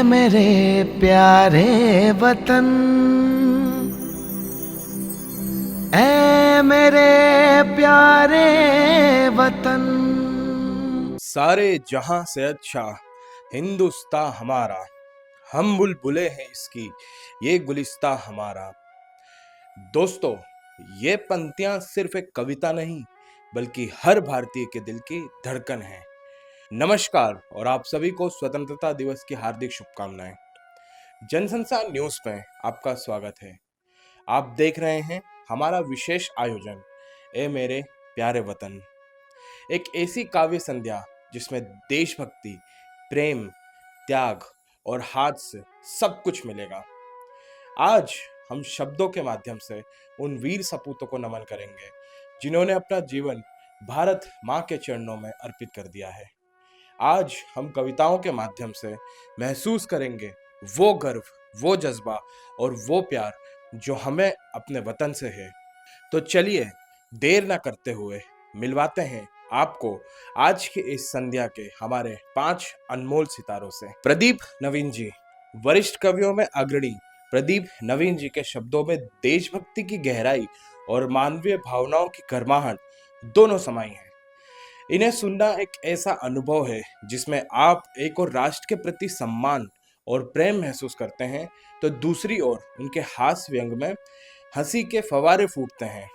मेरे प्यारे वतन, ऐ मेरे प्यारे वतन। सारे जहां से अच्छा हिंदुस्तान हमारा, हम बुलबुलें हैं इसकी ये गुलिस्तां हमारा। दोस्तों, ये पंक्तियां सिर्फ एक कविता नहीं बल्कि हर भारतीय के दिल की धड़कन है। नमस्कार और आप सभी को स्वतंत्रता दिवस की हार्दिक शुभकामनाएं। जनसंसार न्यूज में आपका स्वागत है। आप देख रहे हैं हमारा विशेष आयोजन ए मेरे प्यारे वतन, एक ऐसी काव्य संध्या जिसमें देशभक्ति, प्रेम, त्याग और हास्य सब कुछ मिलेगा। आज हम शब्दों के माध्यम से उन वीर सपूतों को नमन करेंगे जिन्होंने अपना जीवन भारत माँ के चरणों में अर्पित कर दिया है। आज हम कविताओं के माध्यम से महसूस करेंगे वो गर्व, वो जज्बा और वो प्यार जो हमें अपने वतन से है। तो चलिए देर ना करते हुए मिलवाते हैं आपको आज की इस संध्या के हमारे 5 अनमोल सितारों से। प्रदीप नवीन जी, वरिष्ठ कवियों में अग्रणी प्रदीप नवीन जी के शब्दों में देशभक्ति की गहराई और मानवीय भावनाओं की गर्माहट दोनों समाई है। इन्हें सुनना एक ऐसा अनुभव है जिसमें आप एक और राष्ट्र के प्रति सम्मान और प्रेम महसूस करते हैं, तो दूसरी ओर उनके हास्य व्यंग में हंसी के फव्वारे फूटते हैं।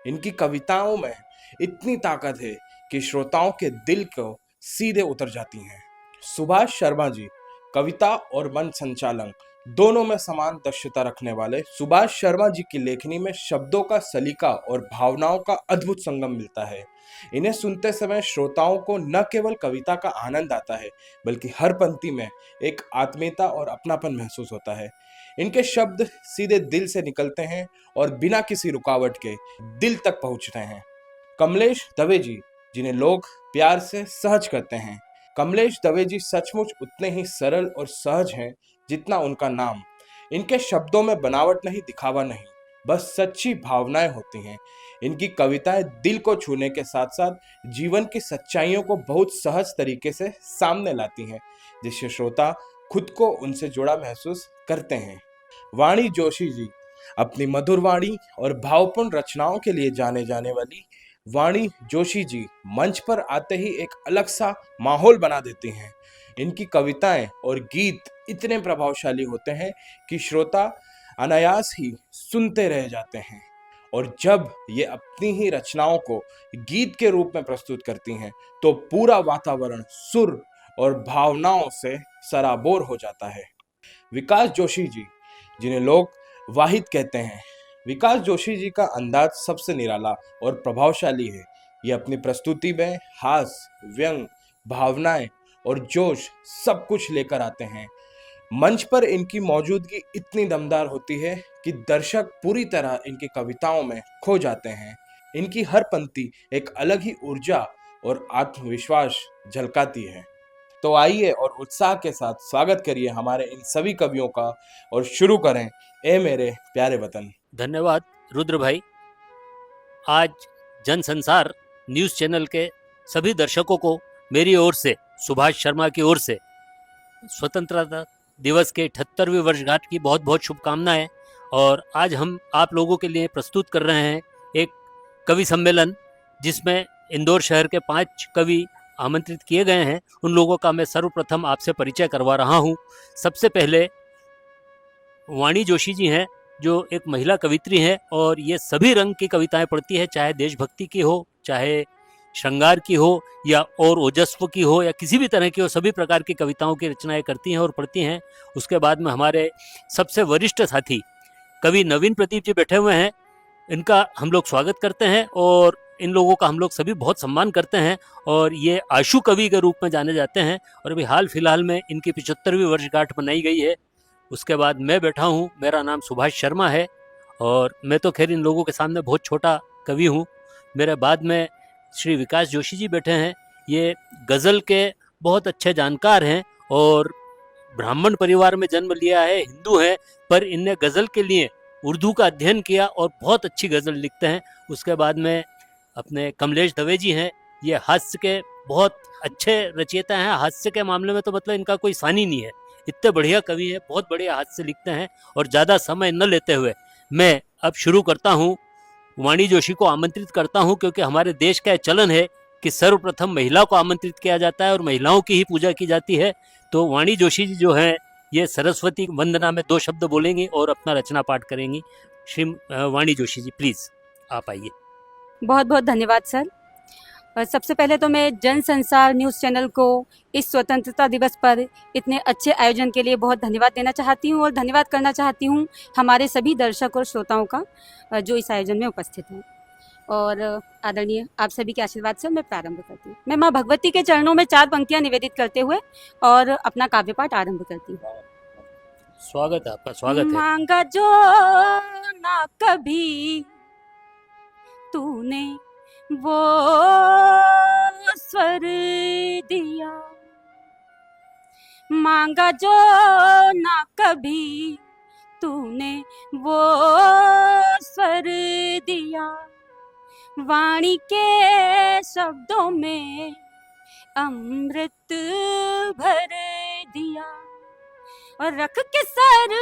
इनकी कविताओं में इतनी ताकत है कि श्रोताओं के दिल को सीधे उतर जाती हैं। सुभाष शर्मा जी, कविता और मंच संचालन दोनों में समान दक्षता रखने वाले सुभाष शर्मा जी की लेखनी में शब्दों का सलीका और भावनाओं का अद्भुत संगम मिलता है। इन्हें सुनते समय श्रोताओं को न केवल कविता का आनंद आता है बल्कि हर पंक्ति में एक आत्मीयता और अपनापन महसूस होता है। इनके शब्द सीधे दिल से निकलते हैं और बिना किसी रुकावट के दिल तक पहुंचते हैं। कमलेश दवे जी, जिन्हें लोग प्यार से सहज कहते हैं, कमलेश दवे जी सचमुच उतने ही सरल और सहज हैं जितना उनका नाम। इनके शब्दों में बनावट नहीं, दिखावा नहीं, बस सच्ची भावनाएं होती हैं। इनकी कविताएं दिल को छूने के साथ साथ जीवन की सच्चाइयों को बहुत सहज तरीके से सामने लाती हैं, जिससे श्रोता खुद को उनसे जुड़ा महसूस करते हैं। वाणी जोशी जी, अपनी मधुर वाणी और भावपूर्ण रचनाओं के लिए जाने जाने वाली वाणी जोशी जी मंच पर आते ही एक अलग सा माहौल बना देती हैं। इनकी कविताएं और गीत इतने प्रभावशाली होते हैं कि श्रोता अनायास ही सुनते रह जाते हैं, और जब ये अपनी ही रचनाओं को गीत के रूप में प्रस्तुत करती हैं तो पूरा वातावरण सुर और भावनाओं से सराबोर हो जाता है। विकास जोशी जी, जिन्हें लोग वाहिद कहते हैं, विकास जोशी जी का अंदाज सबसे निराला और प्रभावशाली है। ये अपनी प्रस्तुति में हास्य, व्यंग, भावनाएं और जोश सब कुछ लेकर आते हैं। मंच पर इनकी मौजूदगी इतनी दमदार होती है कि दर्शक पूरी तरह इनकी कविताओं में खो जाते हैं। इनकी हर पंक्ति एक अलग ही ऊर्जा और आत्मविश्वास झलकाती है। तो आइए और उत्साह के साथ स्वागत करिए हमारे इन सभी कवियों का और शुरू करें ए मेरे प्यारे वतन। धन्यवाद रुद्र भाई। आज जनसंसार न्यूज़ चैनल के सभी दर्शकों को मेरी ओर से, सुभाष शर्मा की ओर से स्वतंत्रता दिवस के 78वीं वर्षगांठ की बहुत बहुत शुभकामनाएं। और आज हम आप लोगों के लिए प्रस्तुत कर रहे हैं एक कवि सम्मेलन, जिसमें इंदौर शहर के 5 कवि आमंत्रित किए गए हैं। उन लोगों का मैं सर्वप्रथम आपसे परिचय करवा रहा हूं। सबसे पहले वाणी जोशी जी हैं, जो एक महिला कवित्री हैं और ये सभी रंग की कविताएं पढ़ती है, चाहे देशभक्ति की हो, चाहे श्रृंगार की हो, या और ओजस्व की हो, या किसी भी तरह की हो। सभी प्रकार की कविताओं की रचनाएं करती हैं और पढ़ती हैं। उसके बाद में हमारे सबसे वरिष्ठ साथी कवि नवीन प्रदीप जी बैठे हुए हैं। इनका हम लोग स्वागत करते हैं और इन लोगों का हम लोग सभी बहुत सम्मान करते हैं, और ये आशु कवि के रूप में जाने जाते हैं। और अभी हाल फिलहाल में इनकी 75वीं वर्षगांठ मनाई गई है। उसके बाद मैं बैठा हूँ, मेरा नाम सुभाष शर्मा है, और मैं तो खैर इन लोगों के सामने बहुत छोटा कवि हूँ। मेरे बाद में श्री विकास जोशी जी बैठे हैं। ये गज़ल के बहुत अच्छे जानकार हैं और ब्राह्मण परिवार में जन्म लिया है, हिंदू हैं, पर इनने गज़ल के लिए उर्दू का अध्ययन किया और बहुत अच्छी गज़ल लिखते हैं। उसके बाद में अपने कमलेश दवे जी हैं। ये हास्य के बहुत अच्छे रचयिता हैं। हास्य के मामले में तो मतलब इनका कोई सानी नहीं है। इतने बढ़िया कवि हैं, बहुत बढ़िया हाथ से लिखते हैं। और ज़्यादा समय न लेते हुए मैं अब शुरू करता हूँ, वाणी जोशी को आमंत्रित करता हूँ, क्योंकि हमारे देश का चलन है कि सर्वप्रथम महिला को आमंत्रित किया जाता है और महिलाओं की ही पूजा की जाती है। तो वाणी जोशी जी जो हैं ये सरस्वती वंदना में 2 शब्द बोलेंगी और अपना रचना पाठ करेंगी। श्री वाणी जोशी जी, प्लीज आप आइए। बहुत बहुत धन्यवाद सर। और सबसे पहले तो मैं जन संसार न्यूज़ चैनल को इस स्वतंत्रता दिवस पर इतने अच्छे आयोजन के लिए बहुत धन्यवाद देना चाहती हूँ और धन्यवाद करना चाहती हूँ हमारे सभी दर्शक और श्रोताओं का जो इस आयोजन में उपस्थित हैं। और आदरणीय आप सभी के आशीर्वाद से मैं प्रारंभ करती हूँ। मैं माँ भगवती के चरणों में 4 पंक्तियाँ निवेदित करते हुए और अपना काव्य पाठ आरंभ करती हूँ। स्वागत है आपका, स्वागत है। मांगा जो ना कभी तूने वो स्वर दिया, मांगा जो ना कभी तूने वो स्वर दिया, वाणी के शब्दों में अमृत भर दिया, और रख के सर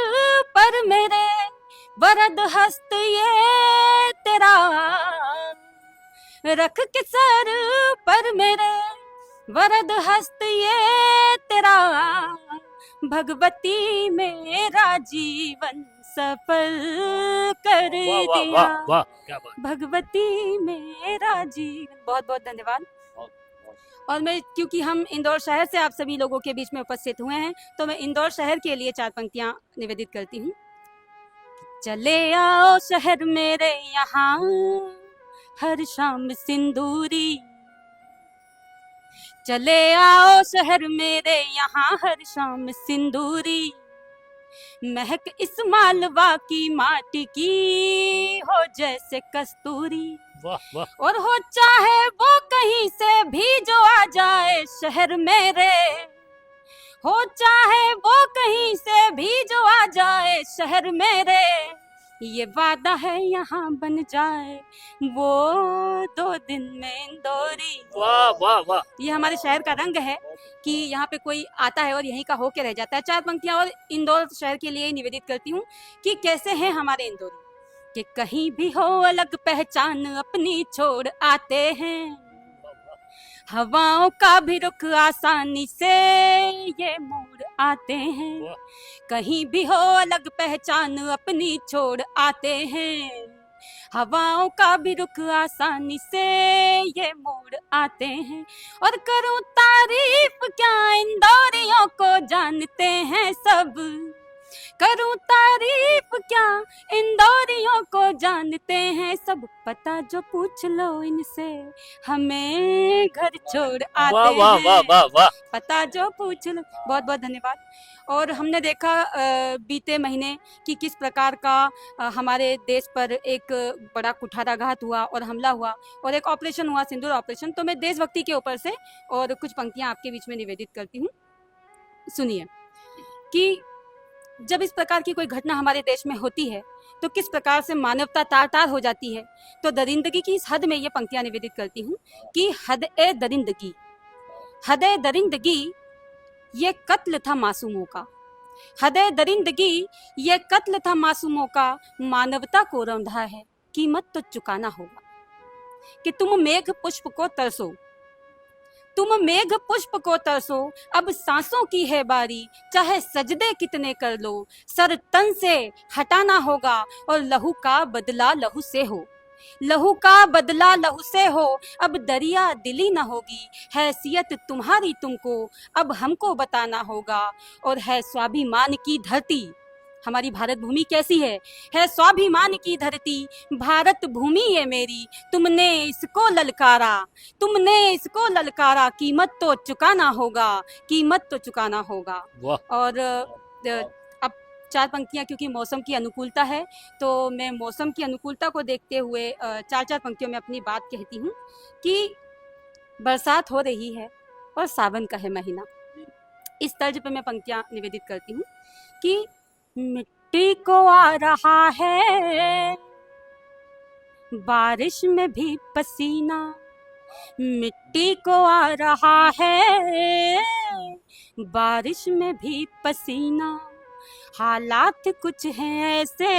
पर मेरे वरद हस्त ये तेरा, रख के सर पर मेरे वरद हस्त ये तेरा, भगवती मेरा जीवन सफल कर दिया। वाह, क्या बात। भगवती मेरा जीवन। बहुत बहुत धन्यवाद। और मैं, क्योंकि हम इंदौर शहर से आप सभी लोगों के बीच में उपस्थित हुए हैं, तो मैं इंदौर शहर के लिए 4 पंक्तियां निवेदित करती हूँ। चले आओ शहर मेरे यहाँ हर शाम सिंदूरी, चले आओ शहर मेरे यहाँ हर शाम सिंदूरी, महक इस मालवा की माटी की हो जैसे कस्तूरी। वाह वाह। और हो चाहे वो कहीं से भी जो आ जाए शहर मेरे, हो चाहे वो कहीं से भी जो आ जाए शहर मेरे, ये वादा है यहाँ बन जाए वो 2 दिन में इंदौरी। वाह वाह वाह। ये हमारे शहर का रंग है कि यहाँ पे कोई आता है और यहीं का होके रह जाता है। 4 पंक्तियां और इंदौर शहर के लिए निवेदित करती हूँ कि कैसे हैं हमारे इंदौरी, कि कहीं भी हो अलग पहचान अपनी छोड़ आते हैं, हवाओं का भी रुख आसानी से ये मोड़ आते हैं, कहीं भी हो अलग पहचान अपनी छोड़ आते हैं, हवाओं का भी रुख आसानी से ये मोड़ आते हैं, और करूं तारीफ क्या इंदौरियों को जानते हैं सब, करूं तारीफ क्या इंदौरियों को जानते हैं सब, पता जो पूछ लो इनसे हमें घर छोड़ आते वाह वाह वाह वाह वाह। हैं, पता जो पूछ लो। बहुत बहुत धन्यवाद। और हमने देखा बीते महीने कि किस प्रकार का हमारे देश पर एक बड़ा कुठाराघात हुआ और हमला हुआ और एक ऑपरेशन हुआ, सिंदूर ऑपरेशन। तो मैं देशभक्ति के ऊपर से और कुछ पंक्तियां आपके बीच में निवेदित करती हूँ। सुनिए कि जब इस प्रकार की कोई घटना हमारे देश में होती है तो किस प्रकार से मानवता तार तार हो जाती है। तो दरिंदगी की इस हद में ये पंक्तियां निवेदित करती हूँ कि हद ए दरिंदगी, हद ए दरिंदगी ये कत्ल था मासूमों का, हद ए दरिंदगी ये कत्ल था मासूमों का, मानवता को रंधा है कीमत तो चुकाना होगा, कि तुम मेघ पुष्प को तरसो, तुम मेघ पुष्प को तरसो, अब सांसों की है बारी, चाहे सजदे कितने कर लो, सर तन से हटाना होगा, और लहू का बदला लहू से हो, लहू का बदला लहू से हो, अब दरिया दिली न होगी, हैसियत तुम्हारी तुमको अब हमको बताना होगा, और है स्वाभिमान की धरती, हमारी भारत भूमि कैसी है स्वाभिमान की धरती, भारत भूमि ये मेरी, तुमने इसको ललकारा, तुमने इसको ललकारा, कीमत तो चुकाना होगा, कीमत तो चुकाना होगा। और अब 4 पंक्तियां, क्योंकि मौसम की अनुकूलता है तो मैं मौसम की अनुकूलता को देखते हुए 4 पंक्तियों में अपनी बात कहती हूँ कि बरसात हो रही है और सावन का है महीना। इस तर्ज पे मैं पंक्तियां निवेदित करती हूँ कि मिट्टी को आ रहा है बारिश में भी पसीना, मिट्टी को आ रहा है बारिश में भी पसीना, हालात कुछ हैं ऐसे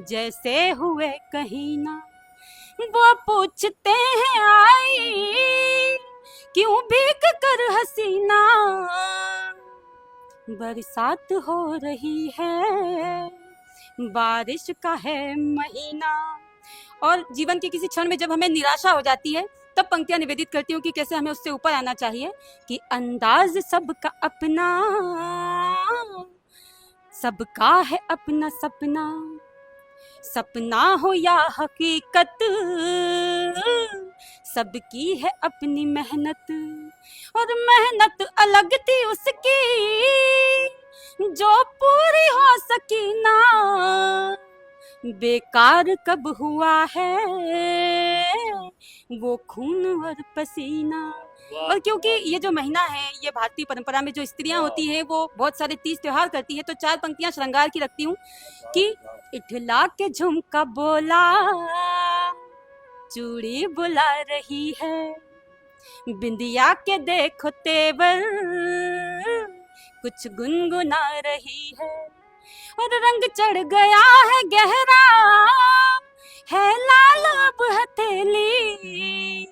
जैसे हुए कहीं ना। वो पूछते हैं आई क्यों भीग कर हसीना, बरसात हो रही है, बारिश का है महीना। और जीवन के किसी क्षण में जब हमें निराशा हो जाती है तब पंक्तियां निवेदित करती हूँ कि कैसे हमें उससे ऊपर आना चाहिए कि अंदाज सबका अपना, सबका है अपना सपना, सपना हो या हकीकत, सबकी है अपनी मेहनत। और मेहनत अलग थी उसकी जो पूरी हो सकी ना, बेकार कब हुआ है वो खून और पसीना। और क्योंकि ये जो महीना है, ये भारतीय परंपरा में जो स्त्रियां होती हैं वो बहुत सारे तीज त्योहार करती है, तो 4 पंक्तियां श्रृंगार की रखती हूँ कि इठला के झुमका बोला, चूड़ी बुला रही है, बिंदिया के देखो तेवर, कुछ गुनगुना रही है। और रंग चढ़ गया है गहरा, है लाल अब हथेली,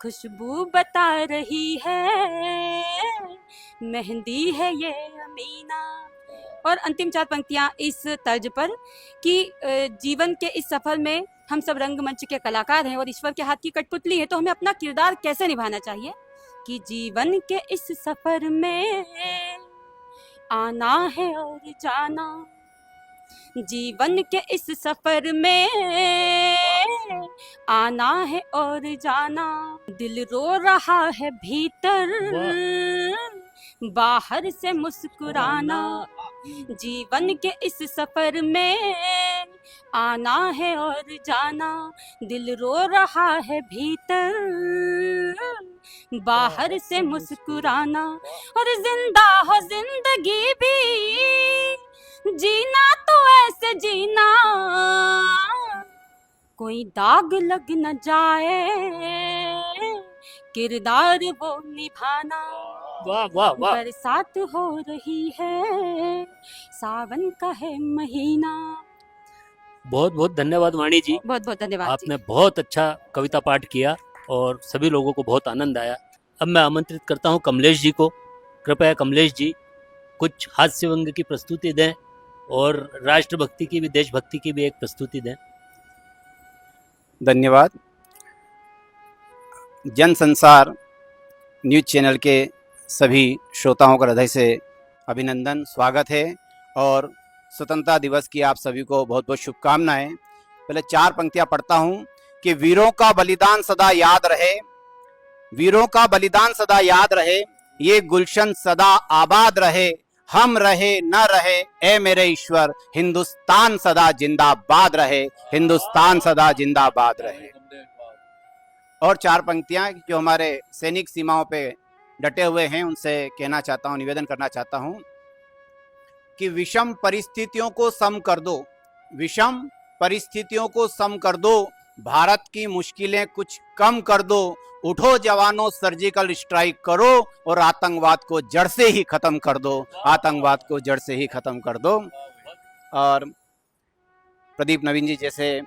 खुशबू बता रही है, मेहंदी है ये अमीना। और अंतिम 4 पंक्तियां इस तर्ज पर कि जीवन के इस सफर में हम सब रंगमंच के कलाकार हैं और ईश्वर के हाथ की कठपुतली है, तो हमें अपना किरदार कैसे निभाना चाहिए कि जीवन के इस सफर में आना है और जाना, जीवन के इस सफर में आना है और जाना। दिल रो रहा है भीतर, बाहर से मुस्कुराना, जीवन के इस सफर में आना है और जाना। दिल रो रहा है भीतर, बाहर से मुस्कुराना। और जिंदा हो जिंदगी भी, जीना तो ऐसे जीना, कोई दाग लग न जाए, किरदार वो निभाना। वाह वाह वाह, बरसात हो रही है, सावन का है महीना। बहुत बहुत धन्यवाद वाणी जी। बहुत बहुत धन्यवाद आपने बहुत अच्छा कविता पाठ किया और सभी लोगों को बहुत आनंद आया। अब मैं आमंत्रित करता हूं कमलेश जी को। कृपया कमलेश जी कुछ हास्य व्यंग की प्रस्तुति दें और राष्ट्रभक्ति की भी, देशभक्ति की भी एक प्रस्तुति दें। धन्यवाद। जन संसार न्यूज़ चैनल के सभी श्रोताओं का हृदय से अभिनंदन, स्वागत है और स्वतंत्रता दिवस की आप सभी को बहुत बहुत शुभकामनाएं। पहले 4 पंक्तियां पढ़ता हूं कि वीरों का बलिदान सदा याद रहे, वीरों का बलिदान सदा याद रहे, ये गुलशन सदा आबाद रहे, हम रहे न रहे ए मेरे ईश्वर, हिंदुस्तान सदा जिंदाबाद रहे, हिंदुस्तान सदा जिंदाबाद रहे। और 4 पंक्तियां जो हमारे सैनिक सीमाओं पे डटे हुए हैं उनसे कहना चाहता हूं, निवेदन करना चाहता हूं कि विषम परिस्थितियों को सम कर दो, विषम परिस्थितियों को सम कर दो, भारत की मुश्किलें कुछ कम कर दो, उठो जवानों सर्जिकल स्ट्राइक करो और आतंकवाद को जड़ से ही खत्म कर दो, आतंकवाद को जड़ से ही खत्म कर दो। और प्रदीप नवीन जी जैसे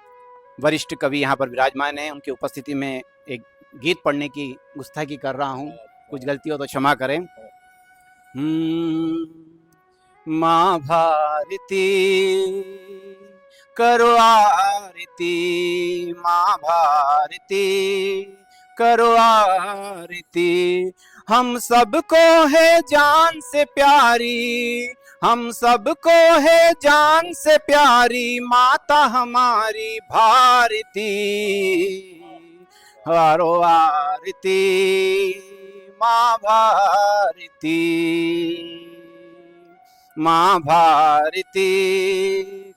वरिष्ठ कवि यहाँ पर विराजमान हैं, उनकी उपस्थिति में एक गीत पढ़ने की गुस्ताखी कर रहा हूँ, कुछ गलती हो तो क्षमा करें। माँ भारती करो आरती, माँ भारती करो आरती, हम सबको है जान से प्यारी, हम सबको है जान से प्यारी, माता हमारी भारती, करो आरती माँ भारती, माँ भारती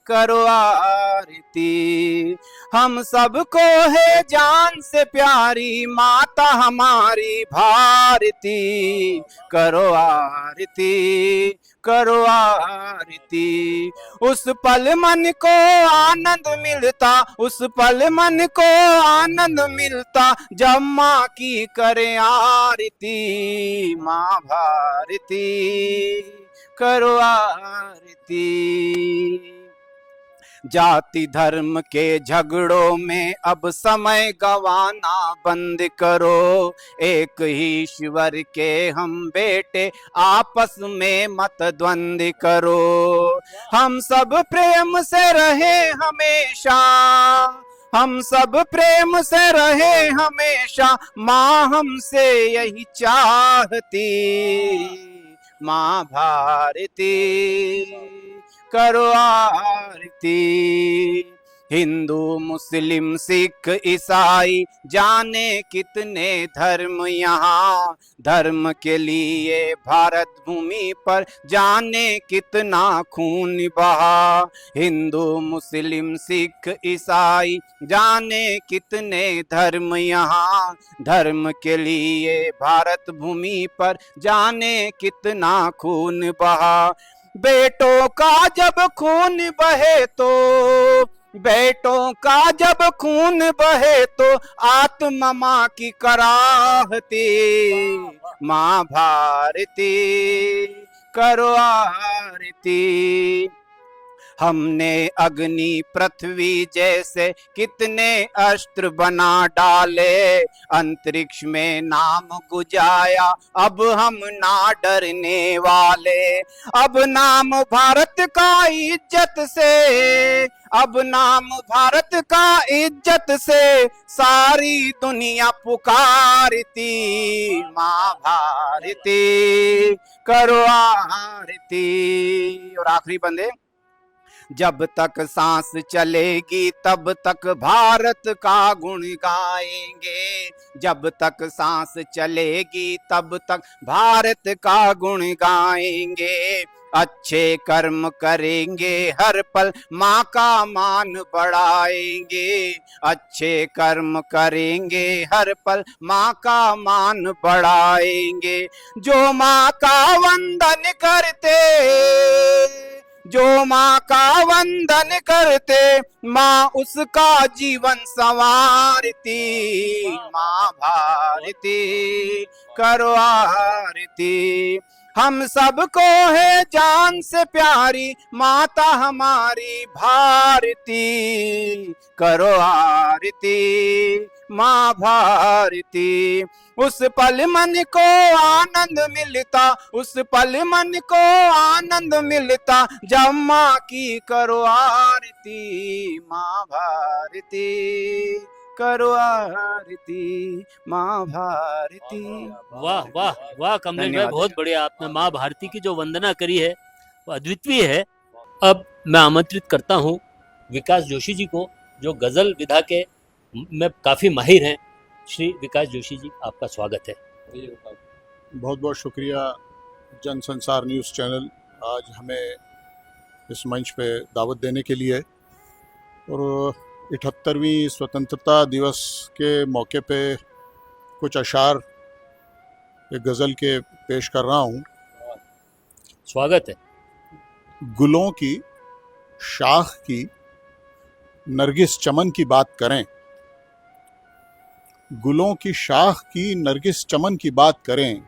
करो आरती, हम सबको है जान से प्यारी माता हमारी भारती, करो आरती करो आरती। उस पल मन को आनंद मिलता, उस पल मन को आनंद मिलता, जब माँ की करे आरती, माँ भारती करो आरती। जाति धर्म के झगड़ों में अब समय गवाना बंद करो, एक ही ईश्वर के हम बेटे आपस में मत द्वंद्व करो। हम सब प्रेम से रहे हमेशा, हम सब प्रेम से रहे हमेशा, माँ हमसे यही चाहती, माँ भारती करो आरती। हिंदू मुस्लिम सिख ईसाई जाने कितने धर्म यहाँ, धर्म के लिए भारत भूमि पर जाने कितना खून बहा। हिंदू मुस्लिम सिख ईसाई जाने कितने धर्म यहाँ, धर्म के लिए भारत भूमि पर जाने कितना खून बहा। बेटों का जब खून बहे तो, बेटों का जब खून बहे तो, आत्मा माँ की कराहती, माँ भारती करो आरती। हमने अग्नि पृथ्वी जैसे कितने अस्त्र बना डाले, अंतरिक्ष में नाम गुजाया, अब हम ना डरने वाले। अब नाम भारत का इज्जत से, अब नाम भारत का इज्जत से, सारी दुनिया पुकारती, माँ भारती करो आरती। और आखिरी बंदे, जब तक सांस चलेगी तब तक भारत का गुण गाएंगे, जब तक सांस चलेगी तब तक भारत का गुण गाएंगे। अच्छे कर्म करेंगे हर पल माँ का मान बढ़ाएंगे, अच्छे कर्म करेंगे हर पल माँ का मान बढ़ाएंगे। जो माँ का वंदन करते, जो माँ का वंदन करते, माँ उसका जीवन संवारती, माँ भारती करो आरती। हम सबको है जान से प्यारी माता हमारी भारती, करो आरती माँ भारती। उस पल मन को आनंद मिलता, उस पल मन को आनंद मिलता, जब माँ की करो आरती, माँ भारती करो आरती, माँ भारती। वाह वाह वाह कमलेश भाई, धन्यवाद। बहुत बढ़िया। आपने माँ भारती की जो वंदना करी है वो अद्वितीय है। अब मैं आमंत्रित करता हूँ विकास जोशी जी को, जो गजल विधा के में काफी माहिर हैं। श्री विकास जोशी जी, आपका स्वागत है। बहुत बहुत शुक्रिया जन संसार न्यूज़ चैनल, आज हमें इस मंच पे दावत देने के लिए। और 78वीं स्वतंत्रता दिवस के मौके पे कुछ अशार एक गज़ल के पेश कर रहा हूँ। स्वागत है। गुलों की शाख की नरगिस चमन की बात करें, गुलों की शाख की नरगिस चमन की बात करें,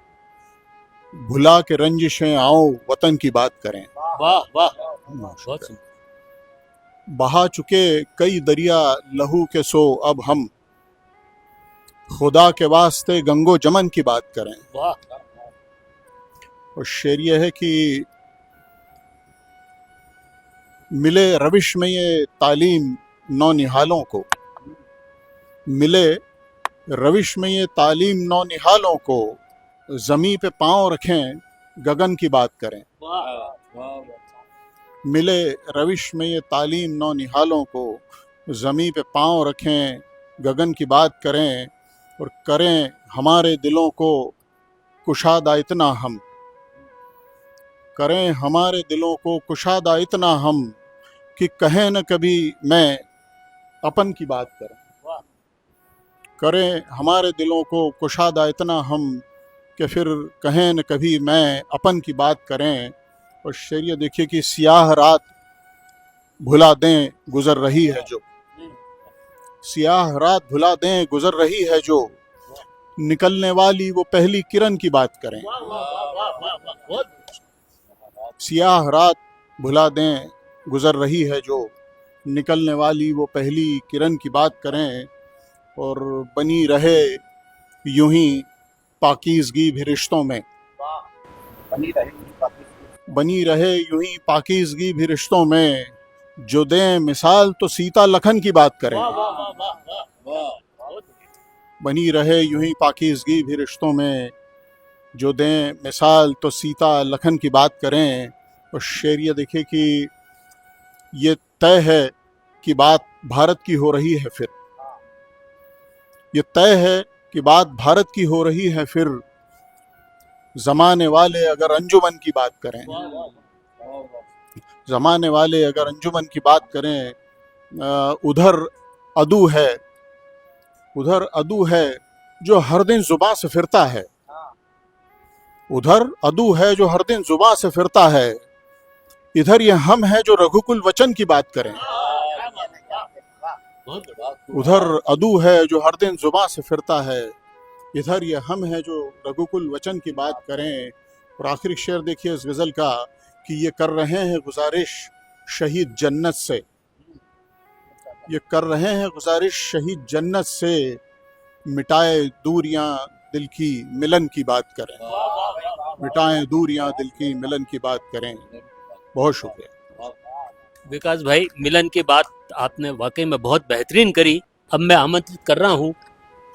भुला के रंजिशें आओ वतन की बात करें। वाह वाह, बहुत सुंदर। बहा चुके कई दरिया लहू के सो अब हम, खुदा के वास्ते गंगो जमन की बात करें। वाह। और शेर यह है कि मिले रविश में ये तालीम नौनिहालों को, मिले रविश में ये तालीम नौनिहालों को, जमी पे पांव रखें गगन की बात करें। मिले रविश में ये तालीम नौनिहालों को, जमी पे पांव रखें गगन की बात करें, और करें हमारे दिलों को कुशादा इतना हम, करें हमारे दिलों को कुशादा इतना हम, कि कहें न कभी मैं अपन की बात करें, करें हमारे दिलों को कुशादा इतना हम कि फिर कहें न कभी मैं अपन की बात करें। और शेरिया देखिए कि सियाह रात भुला दें गुजर रही है जो, सियाह रात भुला दें गुजर रही है जो, निकलने वाली वो पहली किरण की बात करें। सियाह रात भुला दें गुजर रही है जो, निकलने वाली वो पहली किरण की बात करें। और बनी रहे यूं ही पाकीज़गी भी रिश्तों में, बनी रहे यूं ही पाकीज़गी भी रिश्तों में, जो दें मिसाल तो सीता लखन की बात करें। बनी रहे यूं ही पाकीज़गी भी रिश्तों में, जो दें मिसाल तो सीता लखन की बात करें। और शेरिया देखिए कि ये तय है कि बात भारत की हो रही है फिर, ये तय है कि बात भारत की हो रही है फिर, जमाने वाले अगर अंजुमन की बात करें, जमाने वाले अगर अंजुमन की बात करें। उधर अदू है, उधर अदू है जो हर दिन जुबां से फिरता है, उधर अदू है जो हर दिन जुबां से फिरता है, इधर ये हम है जो रघुकुल वचन की बात करें। उधर अदू है जो हर दिन जुबां से फिरता है, इधर ये हम है जो रघुकुल वचन की बात करें। और आखिरी शेर देखिए इस गज़ल का कि ये कर रहे हैं गुजारिश शहीद जन्नत से, ये कर रहे हैं गुजारिश शहीद जन्नत से, मिटाए दूरियां दिल की मिलन की बात करें, मिटाएं दूरियां दिल की मिलन की बात करें। बहुत शुक्रिया। विकास भाई, मिलन की बात आपने वाकई में बहुत बेहतरीन करी। अब मैं आमंत्रित कर रहा हूँ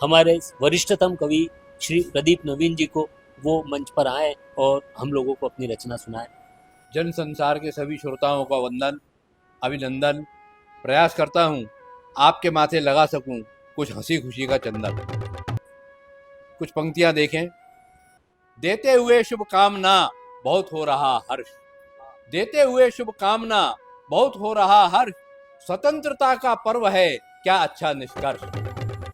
हमारे वरिष्ठतम कवि श्री प्रदीप नवीन जी को, वो मंच पर आए और हम लोगों को अपनी रचना सुनाए। जन संसार के सभी श्रोताओं का वंदन, अभिनंदन। प्रयास करता हूँ आपके माथे लगा सकूँ कुछ हंसी खुशी का चंदन। कुछ पंक्तियाँ देखें। देते हुए शुभकामना बहुत हो रहा हर्ष, देते हुए शुभकामना बहुत हो रहा हर्ष, स्वतंत्रता का पर्व है क्या अच्छा निष्कर्ष,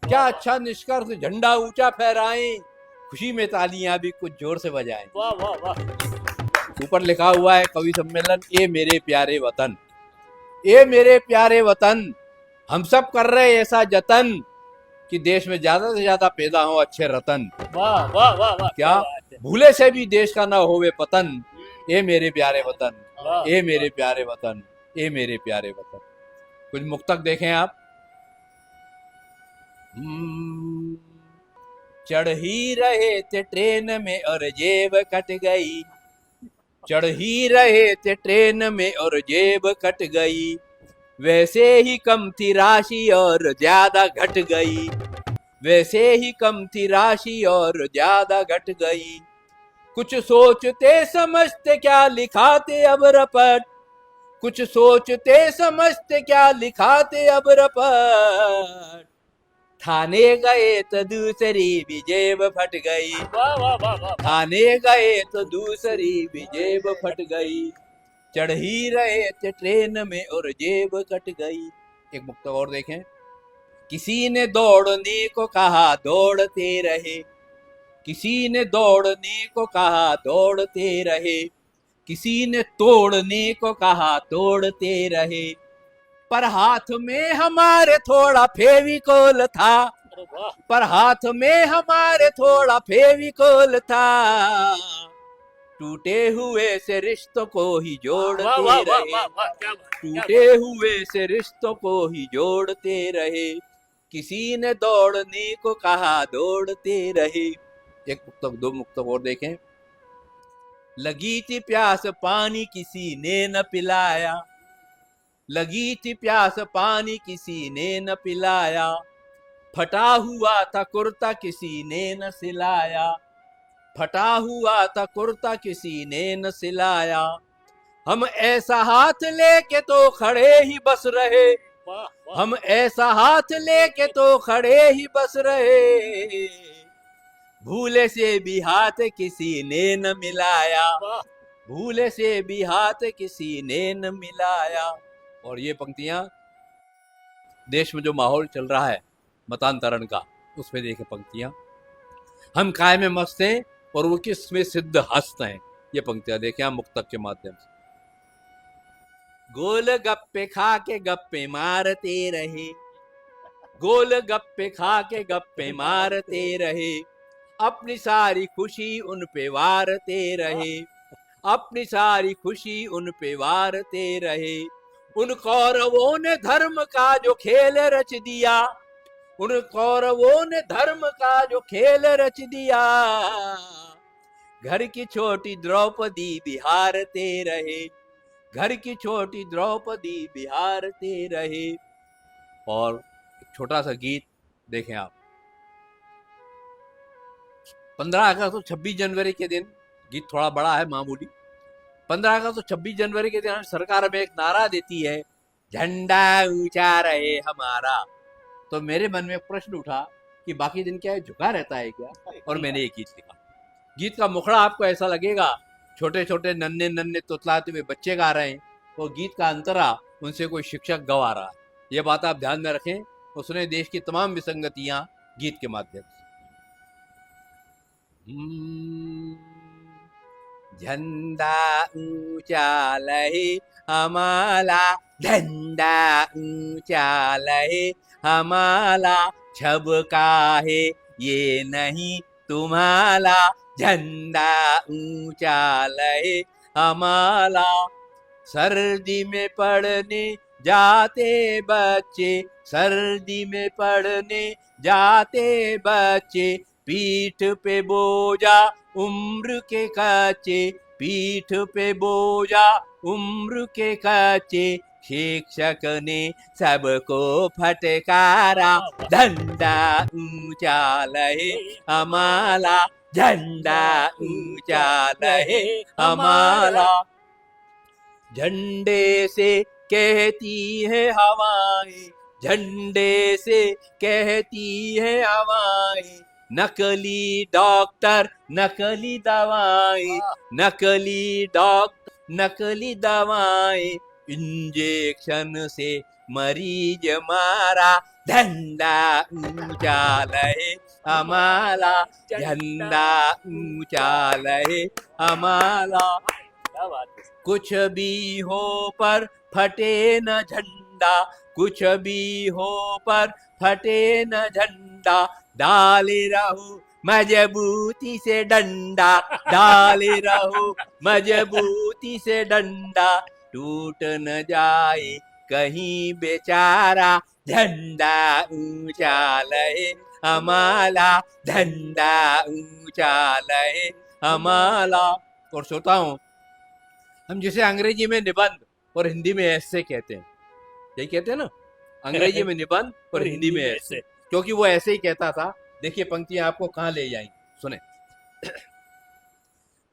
क्या अच्छा निष्कर्ष, झंडा ऊंचा फहराएं, खुशी में तालियां भी कुछ जोर से बजाएं। वाह वाह वाह। ऊपर लिखा हुआ है कवि सम्मेलन, ए मेरे प्यारे वतन, ए मेरे प्यारे वतन, हम सब कर रहे ऐसा जतन कि देश में ज्यादा से ज्यादा पैदा हो अच्छे रतन। वाह वाह वाह वाह। क्या भूले से भी देश का ना होवे पतन, ए मेरे प्यारे वतन, ए मेरे प्यारे वतन, ए मेरे प्यारे वतन। कुछ मुक्तक देखें आप। चढ़ ही रहे थे ट्रेन में और जेब कट गई, चढ़ ही रहे थे ट्रेन में और जेब कट गई, वैसे ही कम थी राशि और ज्यादा घट गई, वैसे ही कम थी राशि और ज्यादा घट गई। कुछ सोचते समझते क्या लिखाते अब रपट, कुछ सोचते समझते क्या लिखाते अब रपट, थाने गए तो दूसरी भी जेब फट गई, थाने गए तो दूसरी भी जेब फट गई, चढ़ ही रहे थे ट्रेन में और जेब कट गई। एक मुक्तक और देखें। किसी ने दौड़ने को कहा दौड़ते रहे, किसी ने दौड़ने को कहा दौड़ते रहे, किसी ने तोड़ने को कहा तोड़ते रहे, पर हाथ में हमारे थोड़ा फेविकोल था, पर हाथ में हमारे थोड़ा फेविकोल था, टूटे हुए से रिश्तों को ही जोड़ते रहे, टूटे हुए से रिश्तों को ही जोड़ते रहे, किसी ने दौड़ने को कहा दौड़ते रहे। एक मुक्तक, दो मुक्तक और देखें। लगी थी प्यास पानी किसी ने न पिलाया, लगी थी प्यास पानी किसी ने न पिलाया, फटा हुआ था कुर्ता किसी ने न सिलाया, फटा हुआ था कुर्ता किसी ने न सिलाया, हम ऐसा हाथ लेके तो खड़े ही बस रहे, हम ऐसा हाथ लेके तो खड़े ही बस रहे, भूले से भी हाथ किसी ने न मिलाया, भूले से भी हाथ किसी ने न मिलाया। और ये पंक्तियां, देश में जो माहौल चल रहा है मतांतरण का, उसमें देखे पंक्तियां, हम काय में मस्त हैं और वो किस में सिद्ध हस्त हैं। ये पंक्तियां देखें आप मुक्तक के माध्यम से। गोल गप्पे खा के गप्पे मारते रहे, गोल गप्पे खा के गप्पे मारते रहे, अपनी सारी खुशी उन पे वारते रहे, अपनी सारी खुशी उन पे वारते रहे। उन कौरवों ने धर्म का जो खेल रच दिया, उन कौरवों ने धर्म का जो खेल रच दिया, घर की छोटी द्रौपदी बिहारते रहे, घर की छोटी द्रौपदी बिहारते रहे। और एक छोटा सा गीत देखें आप। 15 अगस्त और 26 जनवरी के दिन, गीत थोड़ा बड़ा है मामूली। 15 अगस्त और 26 जनवरी के दिन सरकार हमें एक नारा देती है, झंडा ऊंचा रहे हमारा। तो मेरे मन में प्रश्न उठा कि बाकी दिन क्या है, झुका रहता है क्या? और मैंने ये गीत लिखा। गीत का मुखड़ा आपको ऐसा लगेगा छोटे छोटे नन्हे नन्हे तुतलाते हुए बच्चे गा रहे हैं, वो गीत का अंतरा उनसे कोई शिक्षक गवा रहा है। ये बात आप ध्यान में रखें और सुने देश की तमाम विसंगतियां गीत के माध्यम से। झंडा ऊंचा लहे हमारा, झंडा ऊंचा लहे हमारा, छब का है ये नहीं तुम्हारा, झंडा ऊंचा लहे हमारा। सर्दी में पढ़ने जाते बच्चे, सर्दी में पढ़ने जाते बच्चे, पीठ पे बोझा उम्र के कच्चे, पीठ पे बोझा उम्र के कच्चे, शिक्षक ने सबको फटकारा, झंडा ऊंचा लहे हमारा, झंडा ऊंचा लहे हमारा। झंडे से कहती है हवाएं, झंडे से कहती है हवाएं, नकली डॉक्टर नकली दवाएं, नकली डॉक्टर नकली दवाएं, इंजेक्शन से मरीज मारा, झंडा ऊंचा लहे हमारा, झंडा ऊंचा लहे हमारा। क्या बात है। कुछ भी हो पर फटे न झंडा, कुछ भी हो पर फटे न झंडा, डाले रहो मजबूती से डंडा, डाले रहो मजबूती से डंडा, टूट न जाए कहीं बेचारा, झंडा ऊंचा लहे हमारा, झंडा ऊंचा लहे हमारा। और श्रोताओं, हम जिसे अंग्रेजी में निबंध और हिंदी में ऐसे कहते हैं, यही कहते हैं ना, अंग्रेजी में निबंध और हिंदी में ऐसे, क्योंकि वो ऐसे ही कहता था। देखिए पंक्तियां आपको कहां ले जाएंगी, सुने।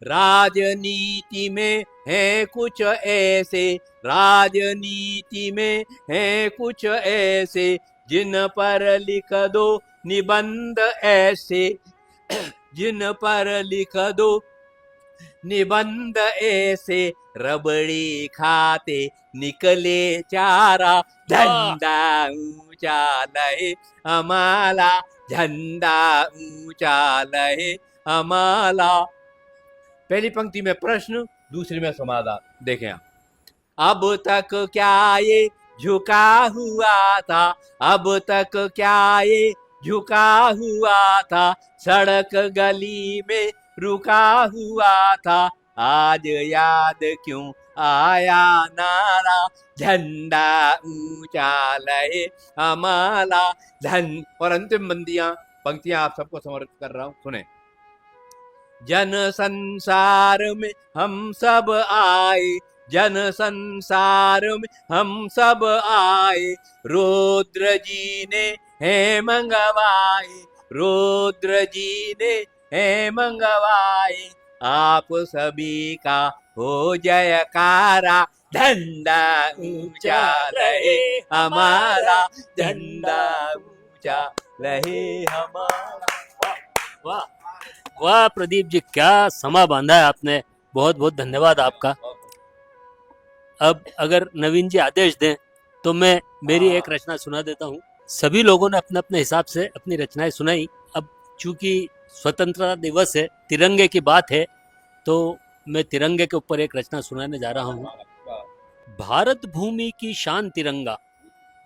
राजनीति में है कुछ ऐसे, राजनीति में है कुछ ऐसे, जिन पर लिख दो निबंध ऐसे, जिन पर लिख दो निबंध ऐसे, रबड़ी खाते निकले चारा, झंडा ऊंचा लहे हमारा, झंडा ऊंचा लहे हमारा। पहली पंक्ति में प्रश्न, दूसरी में समाधान। देखें आप। अब तक क्या ये झुका हुआ था, अब तक क्या ये झुका हुआ था, सड़क गली में रुका हुआ था, आज याद क्यों आया नारा, झंडा ऊंचा लहे हमारा, और अंतिम पंक्तियां आप सबको समर्पित कर रहा हूं, सुने। जन संसार में हम सब आए, जन संसार में हम सब आए, रुद्र जी ने है मंगवाए, रुद्र जी ने है मंगवाए, आप सभी का हो जयकारा, झंडा ऊंचा रहे हमारा, झंडा ऊंचा रहे हमारा। वाह वाह प्रदीप जी, क्या समा बांधा है आपने, बहुत बहुत धन्यवाद आपका। अब अगर नवीन जी आदेश दें तो मैं मेरी एक रचना सुना देता हूँ। सभी लोगों ने अपने अपने हिसाब से अपनी रचनाएं सुनाई। अब चूंकि स्वतंत्रता दिवस है, तिरंगे की बात है, तो मैं तिरंगे के ऊपर एक रचना सुनाने जा रहा हूँ। भारत भूमि की शान तिरंगा,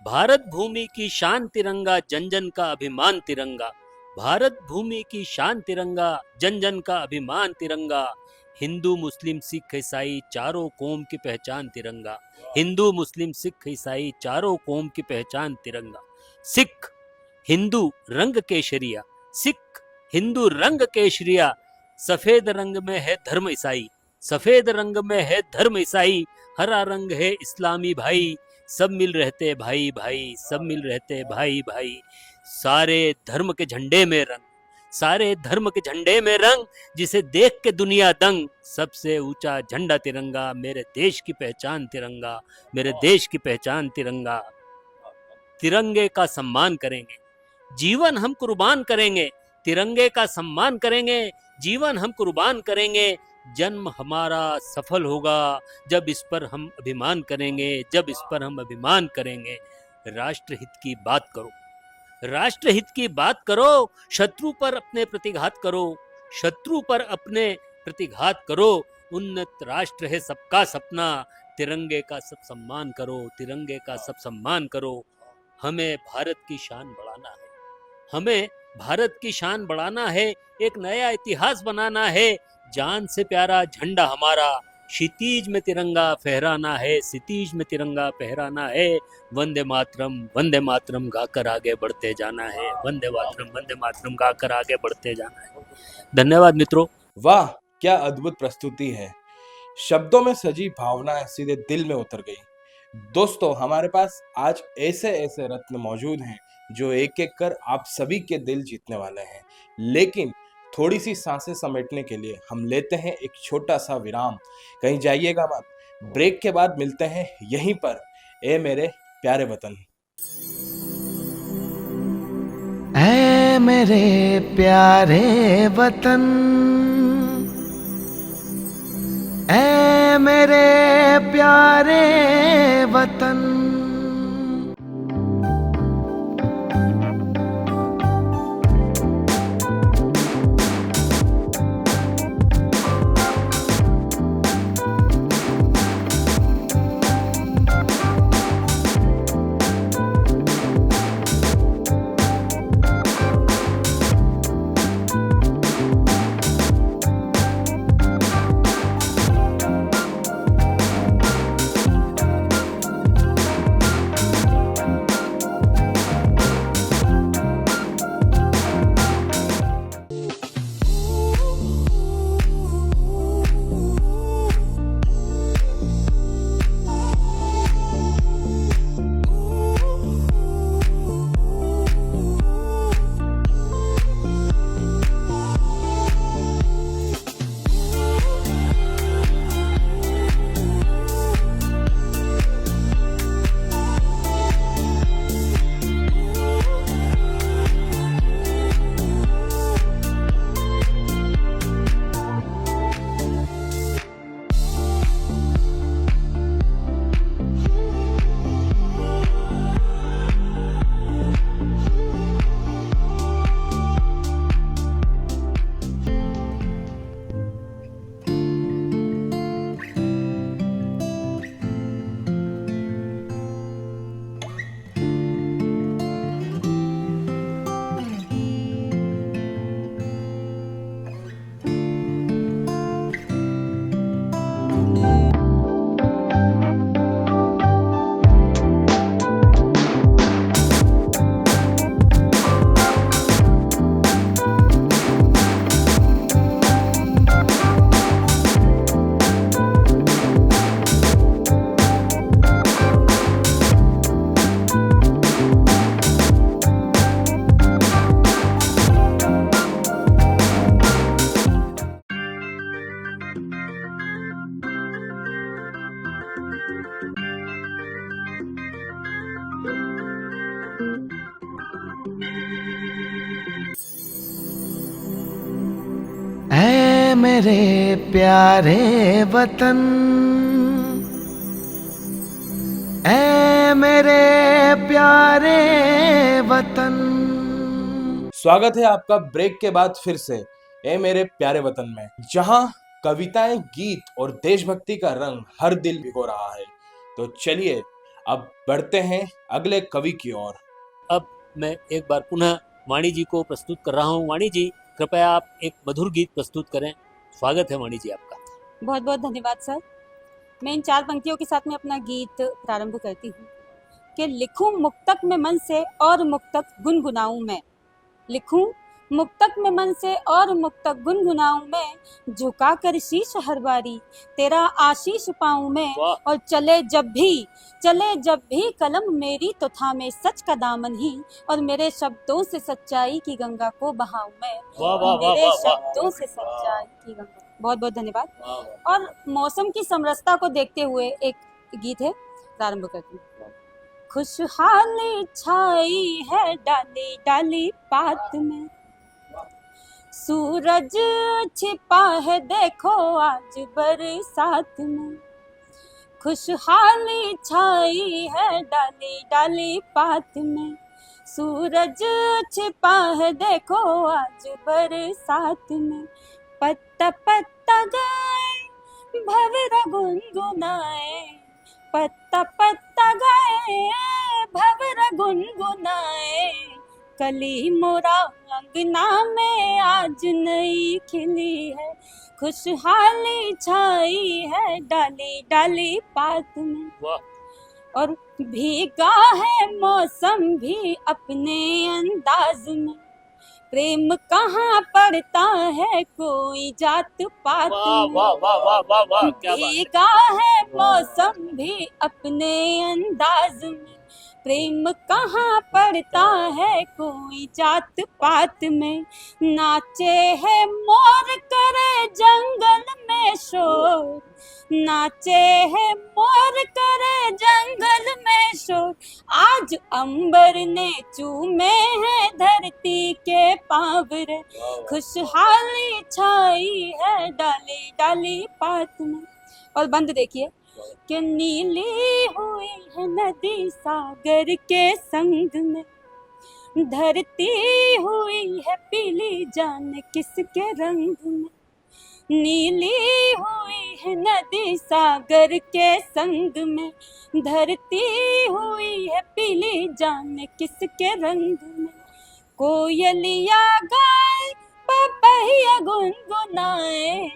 भारत भूमि की शान तिरंगा, जन जन का अभिमान तिरंगा। भारत भूमि की शान तिरंगा, जन जन का अभिमान तिरंगा। हिंदू मुस्लिम सिख ईसाई चारों कौम की पहचान तिरंगा। हिंदू मुस्लिम सिख ईसाई चारों कौम की पहचान तिरंगा। सिख हिंदू रंग केशरिया, सिख हिंदू रंग केशरिया। सफेद रंग में है धर्म ईसाई, सफेद रंग में है धर्म ईसाई। हरा रंग है इस्लामी भाई, सब मिल रहते भाई भाई, सब मिल रहते भाई भाई। सारे धर्म के झंडे में रंग, सारे धर्म के झंडे में रंग, जिसे देख के दुनिया दंग। सबसे ऊंचा झंडा तिरंगा, मेरे देश की पहचान तिरंगा, मेरे देश की पहचान तिरंगा। तिरंगे का सम्मान करेंगे, जीवन हम कुर्बान करेंगे। तिरंगे का सम्मान करेंगे, जीवन हम कुर्बान करेंगे। जन्म हमारा सफल होगा जब इस पर हम अभिमान करेंगे, जब इस पर हम अभिमान करेंगे। राष्ट्रहित की बात करो, राष्ट्रहित की बात करो। शत्रु पर अपने प्रतिघात करो, शत्रु पर अपने प्रतिघात करो। उन्नत राष्ट्र है सबका सपना, तिरंगे का सब सम्मान करो, तिरंगे का सब सम्मान करो। हमें भारत की शान बढ़ाना है, हमें भारत की शान बढ़ाना है। एक नया इतिहास बनाना है, जान से प्यारा झंडा हमारा। क्षितिज में तिरंगा फहराना है, क्षितिज में तिरंगा फहराना है। वंदे मातरम गाकर आगे बढ़ते जाना है, वंदे मातरम गाकर आगे बढ़ते जाना है। धन्यवाद मित्रों। वाह, क्या अद्भुत प्रस्तुति है। शब्दों में सजी भावना सीधे दिल में उतर गई। दोस्तों, हमारे पास आज ऐसे ऐसे रत्न मौजूद हैं जो एक एक कर आप सभी के दिल जीतने वाले हैं। लेकिन थोड़ी सी सांसें समेटने के लिए हम लेते हैं एक छोटा सा विराम। कहीं जाइएगा मत, ब्रेक के बाद मिलते हैं यहीं पर। ए मेरे प्यारे वतन, ऐ मेरे प्यारे वतन, ऐ मेरे प्यारे वतन। ऐ मेरे प्यारे वतन, ऐ मेरे प्यारे वतन। स्वागत है आपका ब्रेक के बाद फिर से ए मेरे प्यारे वतन में, जहां कविताएं, गीत और देशभक्ति का रंग हर दिल भिगो रहा है। तो चलिए अब बढ़ते हैं अगले कवि की ओर। अब मैं एक बार पुनः वाणी जी को प्रस्तुत कर रहा हूँ। वाणी जी, कृपया आप एक मधुर गीत प्रस्तुत करें। स्वागत है वाणी जी आपका। बहुत बहुत धन्यवाद सर। मैं इन 4 पंक्तियों के साथ में अपना गीत प्रारंभ करती हूँ कि लिखूं मुक्तक में मन से और मुक्तक गुनगुनाऊं मैं। लिखूं मुक्तक में मन से और मुक्तक गुनगुनाऊं मैं। झुका कर शीश हर बारी तेरा आशीष पाऊं मैं। वाह। और चले जब भी कलम मेरी तो थामे सच का दामन ही। और मेरे शब्दों से सच्चाई की गंगा को बहाऊं मैं। वाह वाह वाह मेरे वाह वाह। शब्दों से सच्चाई की गंगा। बहुत बहुत धन्यवाद। और मौसम की समरसता को देखते हुए एक गीत है, प्रारंभ करती हूँ। खुशहाली छाई है डाली डाली पात में। सूरज छिपा है देखो आज बरसात में। खुशहाली छाई है डाली डाली पात में। सूरज छिपा है देखो आज बरसात में। पत्ता पत्ता गाए भंवरा गुनगुनाए। पत्ता पत्ता गाए भंवरा गुनगुनाए। कली मोरा अंगना में आज नई खिली है। खुशहाली छाई है डाली डाली पात में। वाह। और भीगा है मौसम भी अपने अंदाज में। प्रेम कहाँ पड़ता है कोई जात पात वाह में। वाह वाह वाह वाह वाह, क्या बात है। भीगा है मौसम भी अपने अंदाज में। प्रेम कहाँ पड़ता है कोई जात पात में। नाचे है मोर करे जंगल में शोर। नाचे है मोर करे जंगल में शोर। आज अंबर ने चूमे है धरती के पावरे। खुशहाली छाई है डाली डाली पात में। और बंद देखिए कि नीली हुई है नदी सागर के संग में। धरती हुई है पीली जाने किसके रंग में। नीली हुई है नदी सागर के संग में। धरती हुई है पीली जाने किसके रंग में। कोयलिया गाए पपैया गुनगुनाए।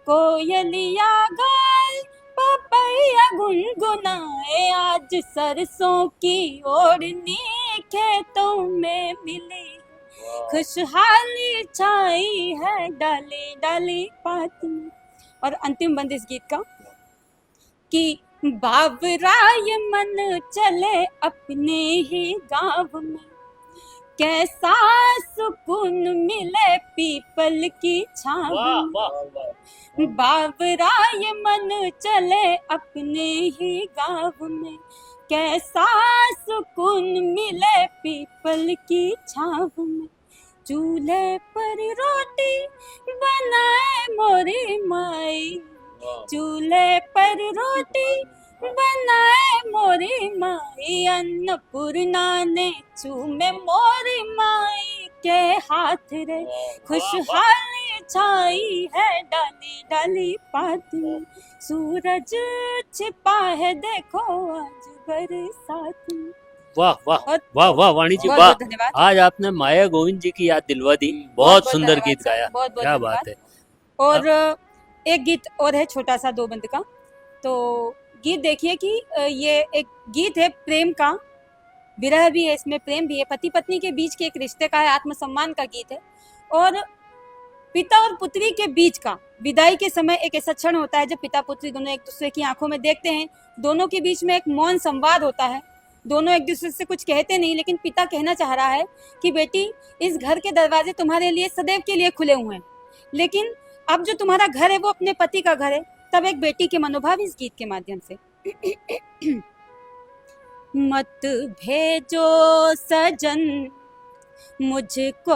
कोयलिया गाए पपैया गुनगुनाए। आज सरसों की ओढ़नी खेतों में मिली। खुशहाली छाई है डाली डाली पात में। और अंतिम बंद इस गीत का कि बावरा ये मन चले अपने ही गाँव में। कैसा सुकून मिले पीपल की छाँव वाह में। वाह वाह। बावरा ये मन चले अपने ही गाँव में। कैसा सुकून मिले पीपल की छाँव में। चूल्हे पर रोटी बनाए मोरी माई। चूल्हे पर रोटी बनाए मोरी माई। अन्नपूर्णा ने चूमे मोरी माई के हाथ रे। खुशहाली छाई है डाली डाली पात में। सूरज छिपा है देखो आज बरसात में। वाह वाह और वाह वाह वाणी जी, बहुत वाह। बहुत धन्यवाद। आज आपने माया गोविंद जी की याद दिलवा दी। बहुत सुंदर धन्यवाद गीत सर, गाया। बहुत बहुत क्या धन्यवाद। बात है। और एक गीत और है छोटा सा, 2 बंद का। तो गीत देखिए कि ये एक गीत है प्रेम का। विरह भी है इसमें, प्रेम भी है। पति पत्नी के बीच के एक रिश्ते का है, आत्मसम्मान का गीत है। और पिता और पुत्री के बीच का विदाई के समय एक ऐसा क्षण होता है जब पिता पुत्री दोनों एक दूसरे की आंखों में देखते हैं। दोनों के बीच में एक मौन संवाद होता है। दोनों एक दूसरे से कुछ कहते नहीं, लेकिन पिता कहना चाह रहा है कि बेटी, इस घर के दरवाजे तुम्हारे लिए सदैव के लिए खुले हुए हैं, लेकिन अब जो तुम्हारा घर है वो अपने पति का घर है। तब एक बेटी के मनोभाव इस गीत के माध्यम से। मत भेजो सजन मुझको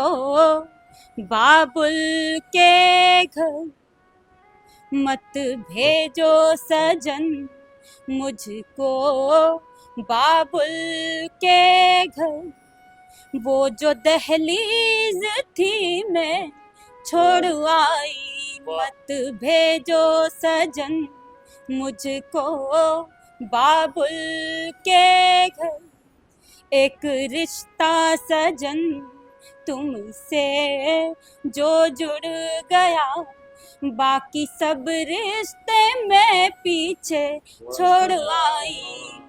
बाबुल के घर। मत भेजो सजन मुझको बाबुल के घर वो जो दहलीज थी मैं छोड़ आई, मत भेजो सजन मुझको बाबुल के घर। एक रिश्ता सजन तुमसे जो जुड़ गया, बाकी सब रिश्ते में पीछे छोड़ आई,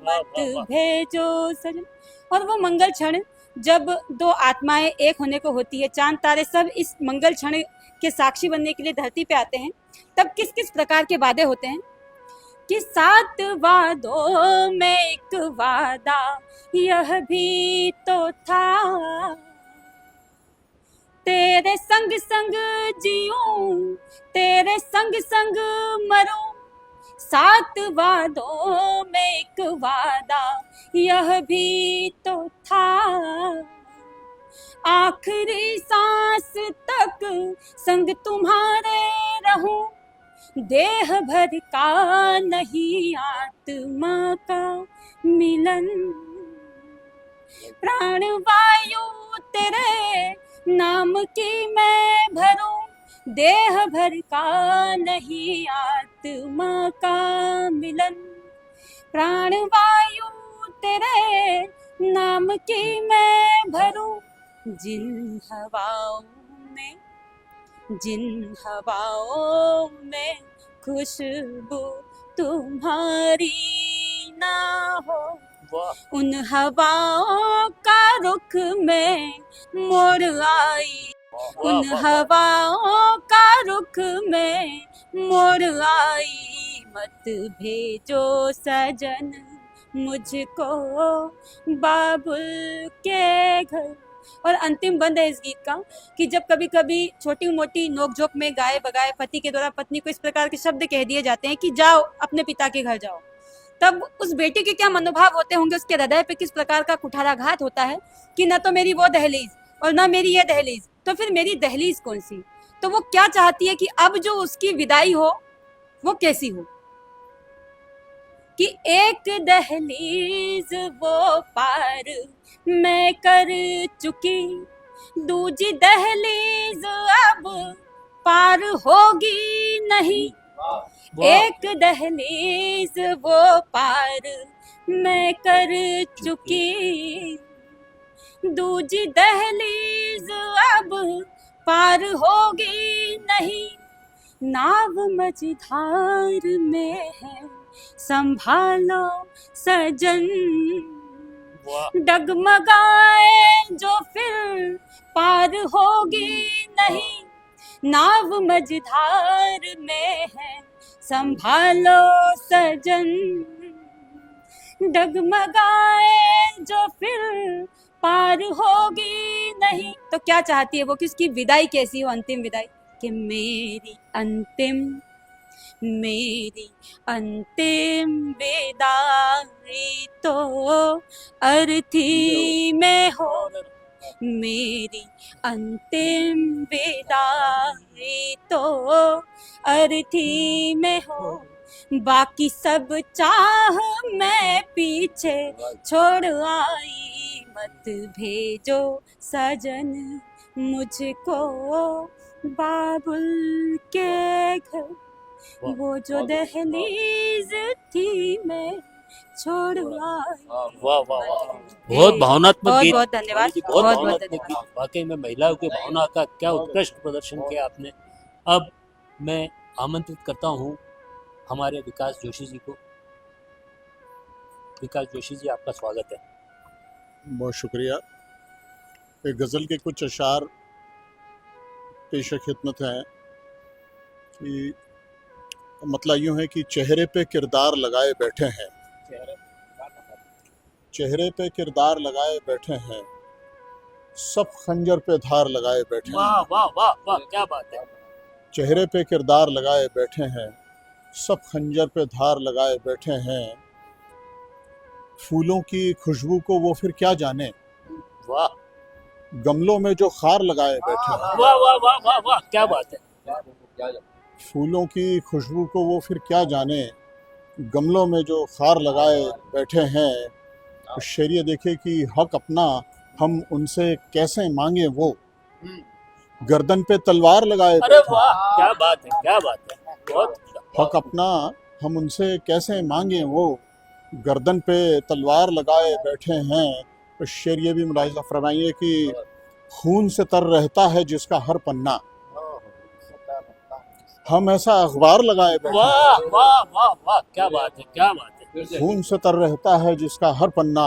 मत भेजो सजन। और वो मंगल क्षण जब दो आत्माएं एक होने को होती है, चांद तारे सब इस मंगल क्षण के साक्षी बनने के लिए धरती पे आते हैं, तब किस किस प्रकार के वादे होते हैं कि 7 वादों में एक वादा यह भी तो था, तेरे संग संग जीऊं तेरे संग संग मरूं। 7 वादों में एक वादा यह भी तो था, आखिरी सांस तक संग तुम्हारे रहूं, देह भर का नहीं आत्मा का मिलन। प्राण वायु तेरे नाम की मैं भरूं, देह भर का नहीं आत्मा का मिलन। प्राण वायु तेरे नाम की मैं भरूं, जिन हवाओं में खुशबू तुम्हारी ना हो, उन हवाओं का रुख में मोड़ आई, उन हवाओं का रुख में मोड़ आई, मत भेजो सजन मुझको बाबुल के घर। और अंतिम बंद है इस गीत का कि जब कभी कभी छोटी मोटी नोकझोंक में गाए बगाए पति के द्वारा पत्नी को इस प्रकार के शब्द कह दिए जाते हैं कि जाओ अपने पिता के घर जाओ, तब उस बेटी के क्या मनोभाव होते होंगे, उसके हृदय पे किस प्रकार का कुठाराघात होता है कि न तो मेरी वो दहलीज और न मेरी ये दहलीज, तो फिर मेरी दहलीज कौन सी। तो वो क्या चाहती है कि अब जो उसकी विदाई हो वो कैसी हो, कि एक दहलीज वो पार मैं कर चुकी, दूजी दहलीज अब पार होगी नहीं। एक दहलीज वो पार मैं कर चुकी, दूजी दहलीज अब पार होगी नहीं। नाव मझधार में है संभालो सजन, डगमगाए जो फिर पार होगी नहीं। नाव मझधार में है संभालो सजन, डगमगाए जो फिर पार होगी नहीं। तो क्या चाहती है वो कि उसकी विदाई कैसी हो, अंतिम विदाई, कि मेरी अंतिम विदाई तो अर्थी में हो, मेरी अंतिम विदाई तो अर्थी में हो, बाकी सब चाह मैं पीछे छोड़ आई, मत भेजो सजन मुझको बाबुल के घर। वो जो दहलीज थी मैं छोड़ आई। वाह वाह वाह, बहुत भावनात्मक बहुत गीत। बहुत धन्यवाद, बहुत बहुत बहुत भावनात्मक धन्यवाद। गीत। वाकई में महिलाओं की भावना का क्या उत्कृष्ट प्रदर्शन किया आपने। अब मैं आमंत्रित करता हूँ हमारे विकास जोशी जी को। विकास जोशी जी, आपका स्वागत है। बहुत शुक्रिया। एक गज़ल के कुछ अशार पेश खिदमत हैं कि मतलब यूँ है कि चेहरे पे किरदार लगाए बैठे हैं, चेहरे पे किरदार लगाए बैठे हैं, सब खंजर पे धार लगाए बैठे हैं। वाह वाह वाह वाह, क्या बात है। चेहरे पे किरदार लगाए बैठे हैं, सब खंजर पे धार लगाए बैठे हैं, फूलों की खुशबू को वो फिर क्या जाने, वाह गमलों में जो खार लगाए बैठे हैं। वाह वाह वाह वाह वाह, क्या बात है। फूलों की खुशबू को वो फिर क्या जाने, गमलों में जो खार लगाए बैठे हैं, तो शेर ये देखे कि हक अपना हम उनसे कैसे मांगे वो, गर्दन पे तलवार लगाए अरे बैठे। वाह, क्या बात है, क्या बात है, बहुत हक अपना हम उनसे कैसे मांगे वो, गर्दन पे तलवार लगाए बैठे हैं। तो शेर ये भी मुलाहिजा फरमाइए कि खून से तर रहता है जिसका हर पन्ना, हम ऐसा अखबार लगाए बैठे हैं। वाह वाह वाह वाह, क्या बात है, क्या बात है। खून से तर रहता है जिसका हर पन्ना,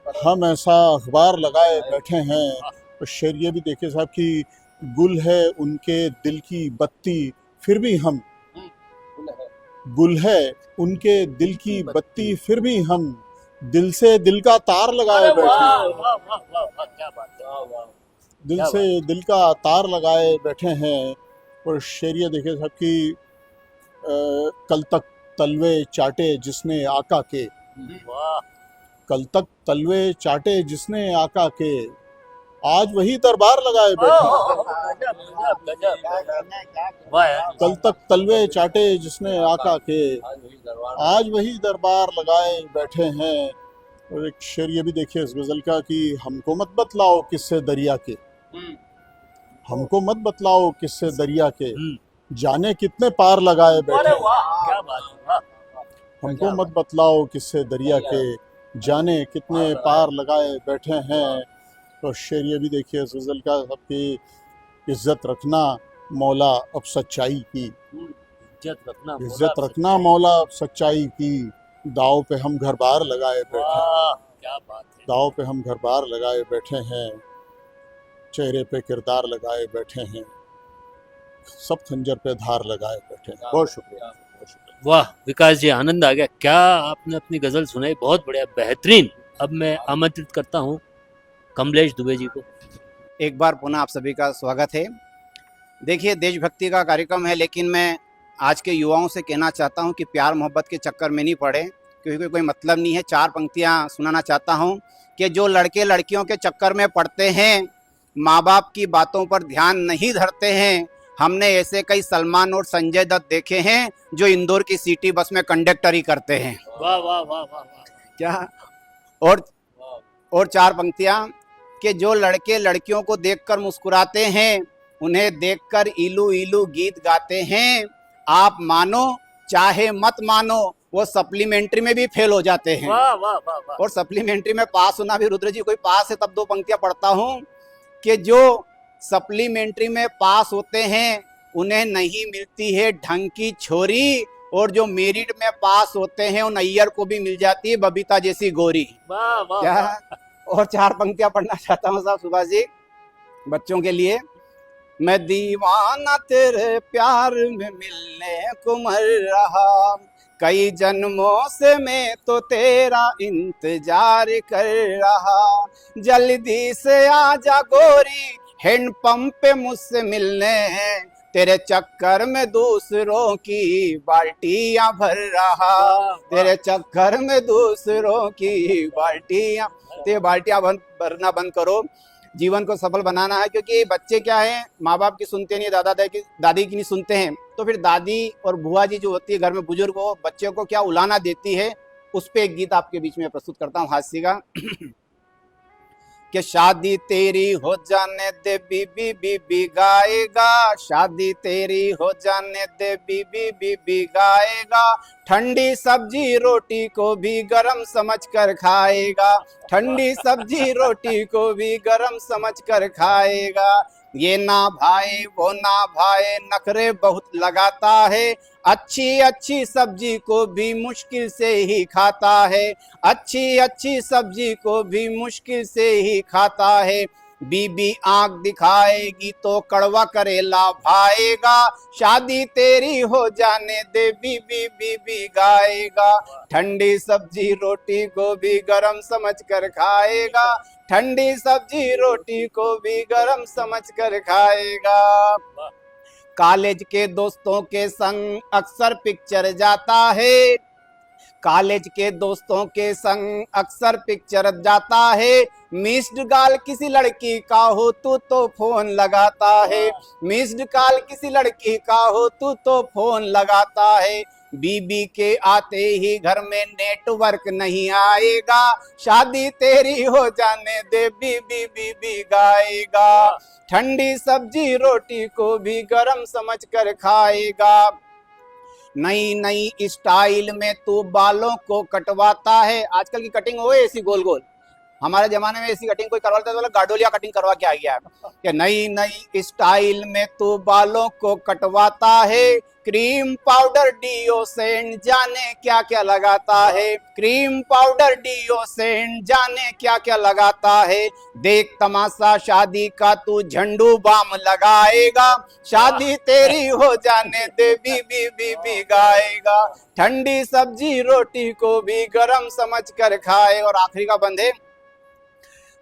हम ऐसा अखबार लगाए बैठे हैं। तो शेर ये भी देखिए साहब कि गुल है उनके दिल की बत्ती फिर भी हम, गुल है उनके दिल की बत्ती फिर भी हम, दिल से दिल का तार लगाए अरे बैठे वाह हैं। वाह वाह वाह वाह, क्या बात है। दिल क्या से दिल का तार लगाए बैठे हैं। और शेर ये देखिए साहब कि कल तक तलवे चाटे जिसने आका के, वाह कल तक तलवे चाटे जिसने आका के, आज वही दरबार लगाए बैठे हैं। गजब गजब गजब, वाह यार। कल तक तलवे चाटे जिसने आका के, आज वही दरबार लगाए बैठे हैं। और एक शेर ये भी देखिए इस गजल का कि हमको मत बतलाओ किससे दरिया के, हमको मत बतलाओ किससे दरिया के, जाने कितने पार लगाए बैठे अरे हैं। वाह, क्या बात है, वाह। हमको मत बतलाओ किससे दरिया के, जाने कितने पार लगाए बैठे हैं। तो शेर ये भी देखिए इस गजल का सबकी इज्जत रखना मौला अब सच्चाई की, इज्जत रखना, इज्जत रखना मौला अब सच्चाई की, दाव पे हम घर बार लगाए बैठे हैं, वाह, क्या बात है। दाव पे हम घर बार लगाए बैठे हैं, चेहरे पे किरदार लगाए बैठे हैं, सब खंजर पे धार लगाए बैठे हैं। बहुत शुक्रिया, बहुत शुक्रिया। वाह विकास जी, आनंद आ गया, क्या आपने अपनी गजल सुनाई, बहुत बढ़िया, बेहतरीन। अब मैं आमंत्रित करता हूँ कमलेश दुबे जी को। एक बार पुनः आप सभी का स्वागत है। देखिए, देशभक्ति का कार्यक्रम है, लेकिन मैं आज के युवाओं से कहना चाहता हूं कि प्यार मोहब्बत के चक्कर में नहीं पड़े, क्योंकि कोई मतलब नहीं है। चार पंक्तियां सुनाना चाहता हूं कि जो लड़के लड़कियों के चक्कर में पड़ते हैं, माँ बाप की बातों पर ध्यान नहीं धरते हैं, हमने ऐसे कई सलमान और संजय दत्त देखे हैं जो इंदौर की सिटी बस में कंडक्टरी करते हैं। वाह वाह वाह वाह वाह, क्या और चार पंक्तियां कि जो लड़के लड़कियों को देखकर मुस्कुराते हैं, उन्हें देखकर इलू इलू गीत गाते हैं, आप मानो चाहे मत मानो वो सप्लीमेंट्री में भी फेल हो जाते हैं। वाह वाह वाह वाह। और सप्लीमेंट्री में पास होना भी, रुद्र जी कोई पास है तब दो पंक्तियां पढ़ता हूं कि जो सप्लीमेंट्री में पास होते हैं उन्हें नहीं मिलती है ढंग की छोरी, और जो मेरिट में पास होते हैं उन अय्यर को भी मिल जाती है बबीता जैसी गोरी। वाह वाह क्या? वाह। और चार पंक्तियां पढ़ना चाहता हूँ साहब सुभाष जी बच्चों के लिए। मैं दीवाना तेरे प्यार में मिलने को मर रहा, कई जन्मों से मैं तो तेरा इंतजार कर रहा, जल्दी से आजा गोरी हैंडपंप पे मुझसे मिलने, तेरे चक्कर में दूसरों की बाल्टियां भर रहा, तेरे चक्कर में दूसरों की बाल्टियां, ते बाल्टियां भरना बंद करो। जीवन को सफल बनाना है, क्योंकि बच्चे क्या है, माँ बाप की सुनते नहीं, दादी की नहीं सुनते हैं, तो फिर दादी और बुआ जी जो होती है घर में बुजुर्ग, वो बच्चे को क्या उलाना देती है, उस पे एक गीत आपके बीच में प्रस्तुत करता हूँ हास्य का कि शादी तेरी हो जाने दे बीबी बीबी गाएगा, शादी तेरी हो जाने दे बीबी बीबी गाएगा, ठंडी सब्जी रोटी को भी गरम समझकर खाएगा, ठंडी सब्जी रोटी को भी गरम समझकर खाएगा, ये ना भाई वो ना भाई नखरे बहुत लगाता है, अच्छी अच्छी सब्जी को भी मुश्किल से ही खाता है, अच्छी अच्छी सब्जी को भी मुश्किल से ही खाता है, बीबी आंख दिखाएगी तो कड़वा करेला भाएगा, शादी तेरी हो जाने दे बीबी बीबी गाएगा, ठंडी सब्जी रोटी को भी गरम समझकर खाएगा, ठंडी सब्जी रोटी को भी गरम समझकर खाएगा। कॉलेज के दोस्तों के संग अक्सर पिक्चर जाता है, कॉलेज के दोस्तों के संग अक्सर पिक्चर जाता है, मिस्ड कॉल किसी लड़की का हो तू तो फोन लगाता है, मिस्ड कॉल किसी लड़की का हो तू तो फोन लगाता है, बीबी के आते ही घर में नेटवर्क नहीं आएगा, शादी तेरी हो जाने दे बीबी बीबी गाएगा, ठंडी सब्जी रोटी को भी गरम समझ कर खाएगा, नई नई स्टाइल में तू बालों को कटवाता है। आजकल की कटिंग हो ऐसी गोल गोल, हमारे जमाने में ऐसी कटिंग कोई करवाता तो बोला गाडोलिया कटिंग करवा के आ गया कि नई नई स्टाइल में तू बालों को कटवाता है, क्रीम पाउडर डीओ सेंट जाने क्या क्या लगाता है, क्रीम पाउडर डीओ सेंट जाने क्या क्या लगाता है, देख तमाशा शादी का तू झंडू बाम लगाएगा, शादी तेरी हो जाने दे बीबी बीबी गाएगा, ठंडी सब्जी रोटी को भी गरम समझ कर खाए। और आखिरी का बंद है,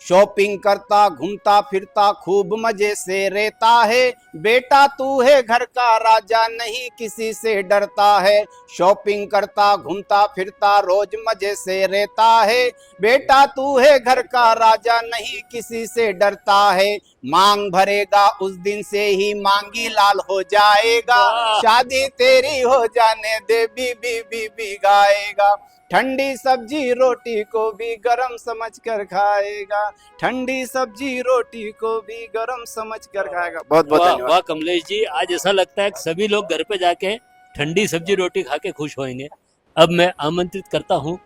शॉपिंग करता घूमता फिरता खूब मजे से रहता है, बेटा तू है घर का राजा नहीं किसी से डरता है, शॉपिंग करता घूमता फिरता रोज मजे से रहता है, बेटा तू है घर का राजा नहीं किसी से डरता है, मांग भरेगा उस दिन से ही मांगी लाल हो जाएगा, शादी तेरी हो जाने दे बीबी बीबी गाएगा, ठंडी सब्जी रोटी को भी गरम समझ कर खाएगा, ठंडी सब्जी रोटी को भी गरम समझ कर खाएगा। बहुत बहुत वाह धन्यवाद। वाह कमलेश जी, आज ऐसा लगता है कि सभी लोग घर पे जाके ठंडी सब्जी रोटी खा के खुश होंगे। अब मैं आमंत्रित करता हूँ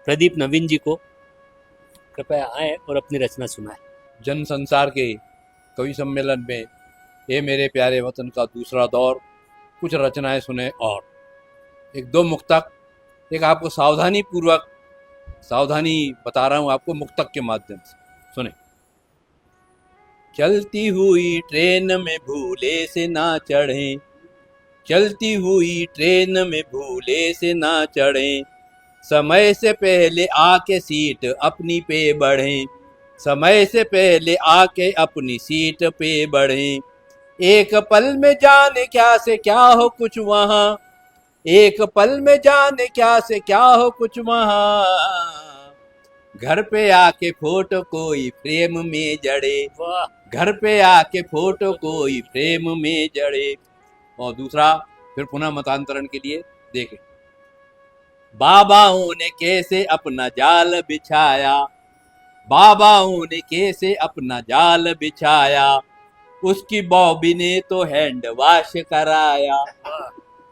प्रदीप नवीन जी को, कृपया आए और अपनी रचना सुनाए। जन संसार के कवि सम्मेलन में ये मेरे प्यारे वतन का दूसरा दौर, कुछ रचनाएं सुने और एक दो मुक्तक, एक आपको सावधानी बता रहा हूं आपको मुक्तक के माध्यम से सुने। चलती हुई ट्रेन में भूले से ना चढ़ें, चलती हुई ट्रेन में भूले से ना चढ़ें, समय से पहले आके सीट अपनी पे बढ़ें, समय से पहले आके अपनी सीट पे बढ़ें, एक पल में जाने क्या से क्या हो कुछ वहाँ, एक पल में जाने क्या से क्या हो कुछ वहाँ, घर पे आके फोटो कोई फ्रेम में जड़े, घर पे आके फोटो कोई फ्रेम में जड़े। और दूसरा फिर पुनः मतांतरण के लिए देखें। बाबाओं ने कैसे अपना जाल बिछाया, बाबाओं ने कैसे अपना जाल बिछाया, उसकी बॉबी ने तो हैंड वॉश कराया।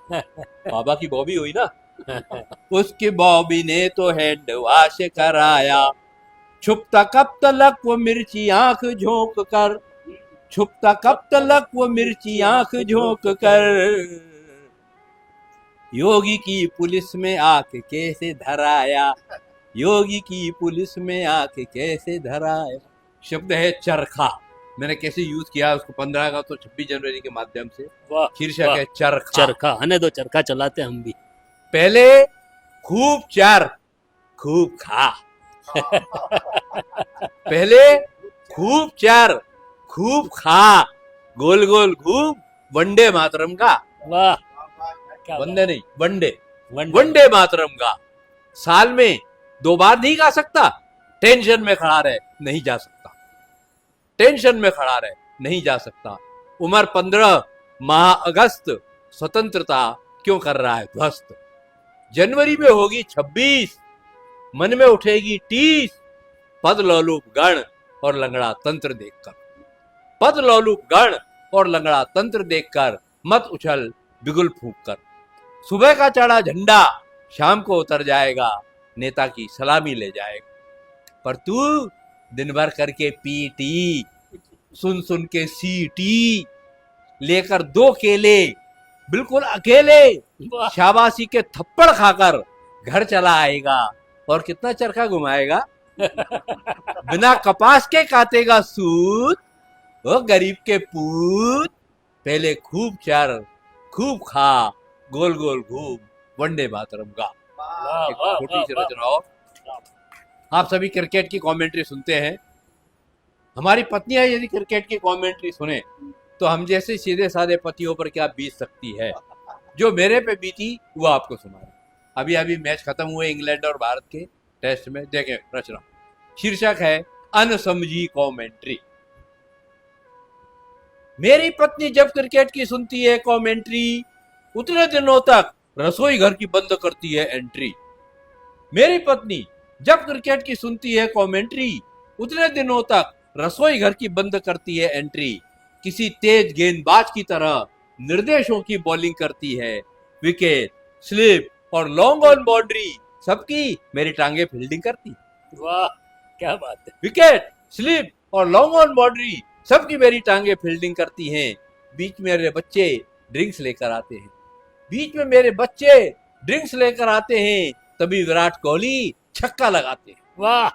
बाबा की बॉबी हुई ना, उसकी बॉबी ने तो हैंड वॉश कराया, छुपता कब तलक वो मिर्ची आंख झोंक कर, छुपता कब तलक वो मिर्ची आंख झोंक कर, योगी की पुलिस में आके कैसे धराया, योगी की पुलिस में आके कैसे धराया। शब्द है चरखा, मैंने कैसे यूज किया उसको 15 अगस्त और 26 जनवरी के माध्यम से। शीर्षक है चरखा। चरखा आने दो, चरखा चलाते हम भी। पहले खूब चर खूब खा, पहले खूब चर खूब खा, गोल गोल घूम वंदे मातरम का। वाह, वंदे नहीं वनडे, वनडे मातरम का। साल में 2 बार नहीं गा सकता, टेंशन में खड़ा रहे नहीं जा सकता, टेंशन में खड़ा रहे नहीं जा सकता। उम्र 15 माह अगस्त, स्वतंत्रता क्यों कर रहा है ध्वस्त, जनवरी में होगी 26, मन में उठेगी 30, पद लोलुप गण और लंगड़ा तंत्र देखकर, पद लोलुप गण और लंगड़ा तंत्र देखकर, मत उछल बिगुल फूंक कर, सुबह का चढ़ा झंडा शाम को उतर जाएगा, नेता की सलामी ले जाएगा, पर तू दिन भर करके पीटी, सुन सुन के सीटी, लेकर 2 केले बिल्कुल अकेले, शाबाशी के थप्पड़ खाकर घर चला आएगा, और कितना चरखा घुमाएगा, बिना कपास के काटेगा सूत, वो गरीब के पूत, पहले खूब चर खूब खा, गोल गोल घूम वंदे मातरम गा। एक छोटी सी रचना और। आप सभी क्रिकेट की कमेंट्री सुनते हैं, हमारी पत्नियां यदि क्रिकेट की कमेंट्री सुने तो हम जैसे सीधे साधे पतियों पर क्या बीत सकती है, जो मेरे पे बीती वो आपको सुना। अभी अभी मैच खत्म हुए इंग्लैंड और भारत के टेस्ट में, देखें रचना। शीर्षक है अनसमझी कमेंट्री। मेरी पत्नी जब क्रिकेट की सुनती है कमेंट्री, उतने दिनों तक रसोई घर की बंद करती है एंट्री। मेरी पत्नी जब क्रिकेट की सुनती है कमेंट्री, उतने दिनों तक रसोई घर की बंद करती है एंट्री। किसी तेज गेंदबाज की तरह निर्देशों की बॉलिंग करती है। विकेट, स्लिप और लॉन्ग ऑन बाउंड्री सबकी मेरी टांगे फील्डिंग करती। वाह, क्या बात है। विकेट, स्लिप और लॉन्ग ऑन बाउंड्री सबकी मेरी टांगे फील्डिंग करती हैं। बीच में मेरे बच्चे ड्रिंक्स लेकर आते हैं। बीच में मेरे बच्चे ड्रिंक्स लेकर आते हैं, तभी विराट कोहली छक्का लगाते हैं। वाह,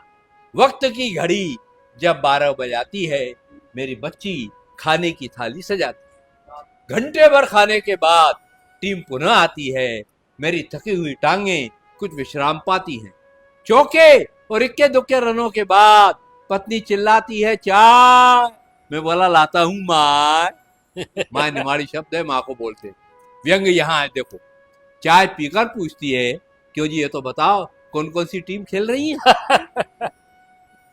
वक्त की घड़ी जब 12 बजाती है, मेरी बच्ची खाने की थाली सजाती है। घंटे भर खाने के बाद टीम पुनः आती है। मेरी थकी हुई टांगे कुछ विश्राम पाती हैं। चौके और इक्के दुक्के रनों के बाद पत्नी चिल्लाती है, चाय। मैं बोला, लाता हूं माँ। माँ निमाड़ी शब्द है, माँ को बोलते। व्यंग यहाँ है, देखो। चाय पीकर पूछती है, क्यों जी, ये तो बताओ कौन कौन सी टीम खेल रही है।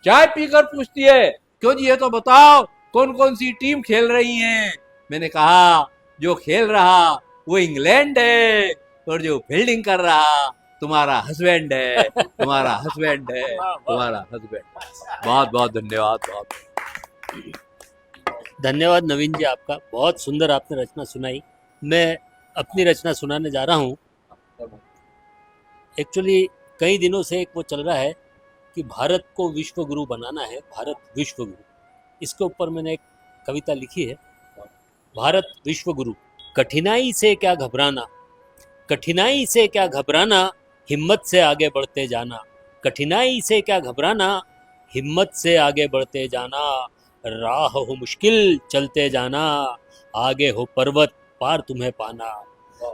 चाय पीकर पूछती है, क्यों जी, ये तो बताओ कौन कौन सी टीम खेल रही है। मैंने कहा, जो खेल रहा वो इंग्लैंड है, और जो फील्डिंग कर रहा तुम्हारा हस्बैंड है, तुम्हारा हस्बैंड है, तुम्हारा हस्बैंड। बहुत बहुत धन्यवाद। बहुत धन्यवाद नवीन जी, आपका बहुत सुंदर आपने रचना सुनाई। मैं अपनी रचना सुनाने जा रहा हूँ। एक्चुअली कई दिनों से एक वो चल रहा है कि भारत को विश्व गुरु बनाना है, भारत विश्व गुरु। इसके ऊपर मैंने एक कविता लिखी है, भारत विश्व गुरु। कठिनाई से क्या घबराना, कठिनाई से क्या घबराना, हिम्मत से आगे बढ़ते जाना। कठिनाई से क्या घबराना, हिम्मत से आगे बढ़ते जाना। राह हो मुश्किल चलते जाना, आगे हो पर्वत पार तुम्हें पाना।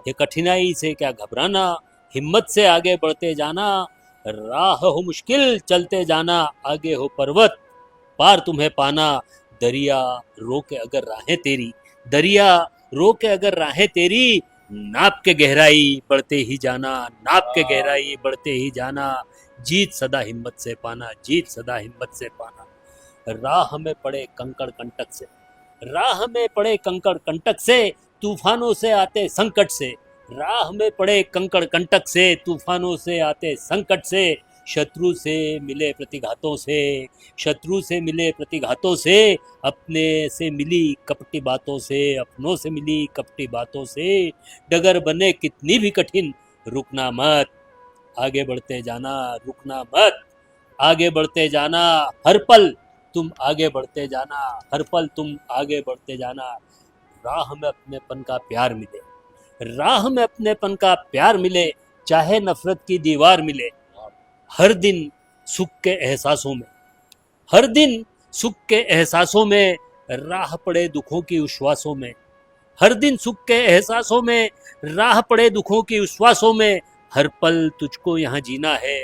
ये कठिनाई से क्या घबराना, हिम्मत से आगे बढ़ते जाना। राह हो मुश्किल चलते जाना, आगे हो पर्वत पार तुम्हें पाना। दरिया रोके अगर राहें तेरी, दरिया रोके अगर राहें तेरी, नाप के गहराई बढ़ते ही जाना, नाप के गहराई बढ़ते ही जाना। जीत सदा हिम्मत से पाना, जीत सदा हिम्मत से पाना। राह में पड़े कंकड़ कंटक से, राह में पड़े कंकड़ कंटक से, तूफानों से आते संकट से। राह में पड़े कंकड़ कंटक से, तूफानों से आते संकट से। शत्रु से मिले प्रतिघातों से, शत्रु से मिले प्रतिघातों से। अपने से मिली कपटी बातों से, अपनों से मिली कपटी बातों से। डगर बने कितनी भी कठिन, रुकना मत, आगे बढ़ते जाना, रुकना मत, आगे बढ़ते जाना। हर पल तुम आगे बढ़ते जाना, हर पल तुम आगे बढ़ते जाना। राह में अपनेपन का प्यार मिले, राह में अपनेपन का प्यार मिले, चाहे नफरत की दीवार मिले। हर दिन सुख के एहसासों में, हर दिन सुख के एहसासों में, राह पड़े दुखों की उश्वासों में। हर दिन सुख के एहसासों में, राह पड़े दुखों की उश्वासों में। हर पल तुझको यहाँ जीना है,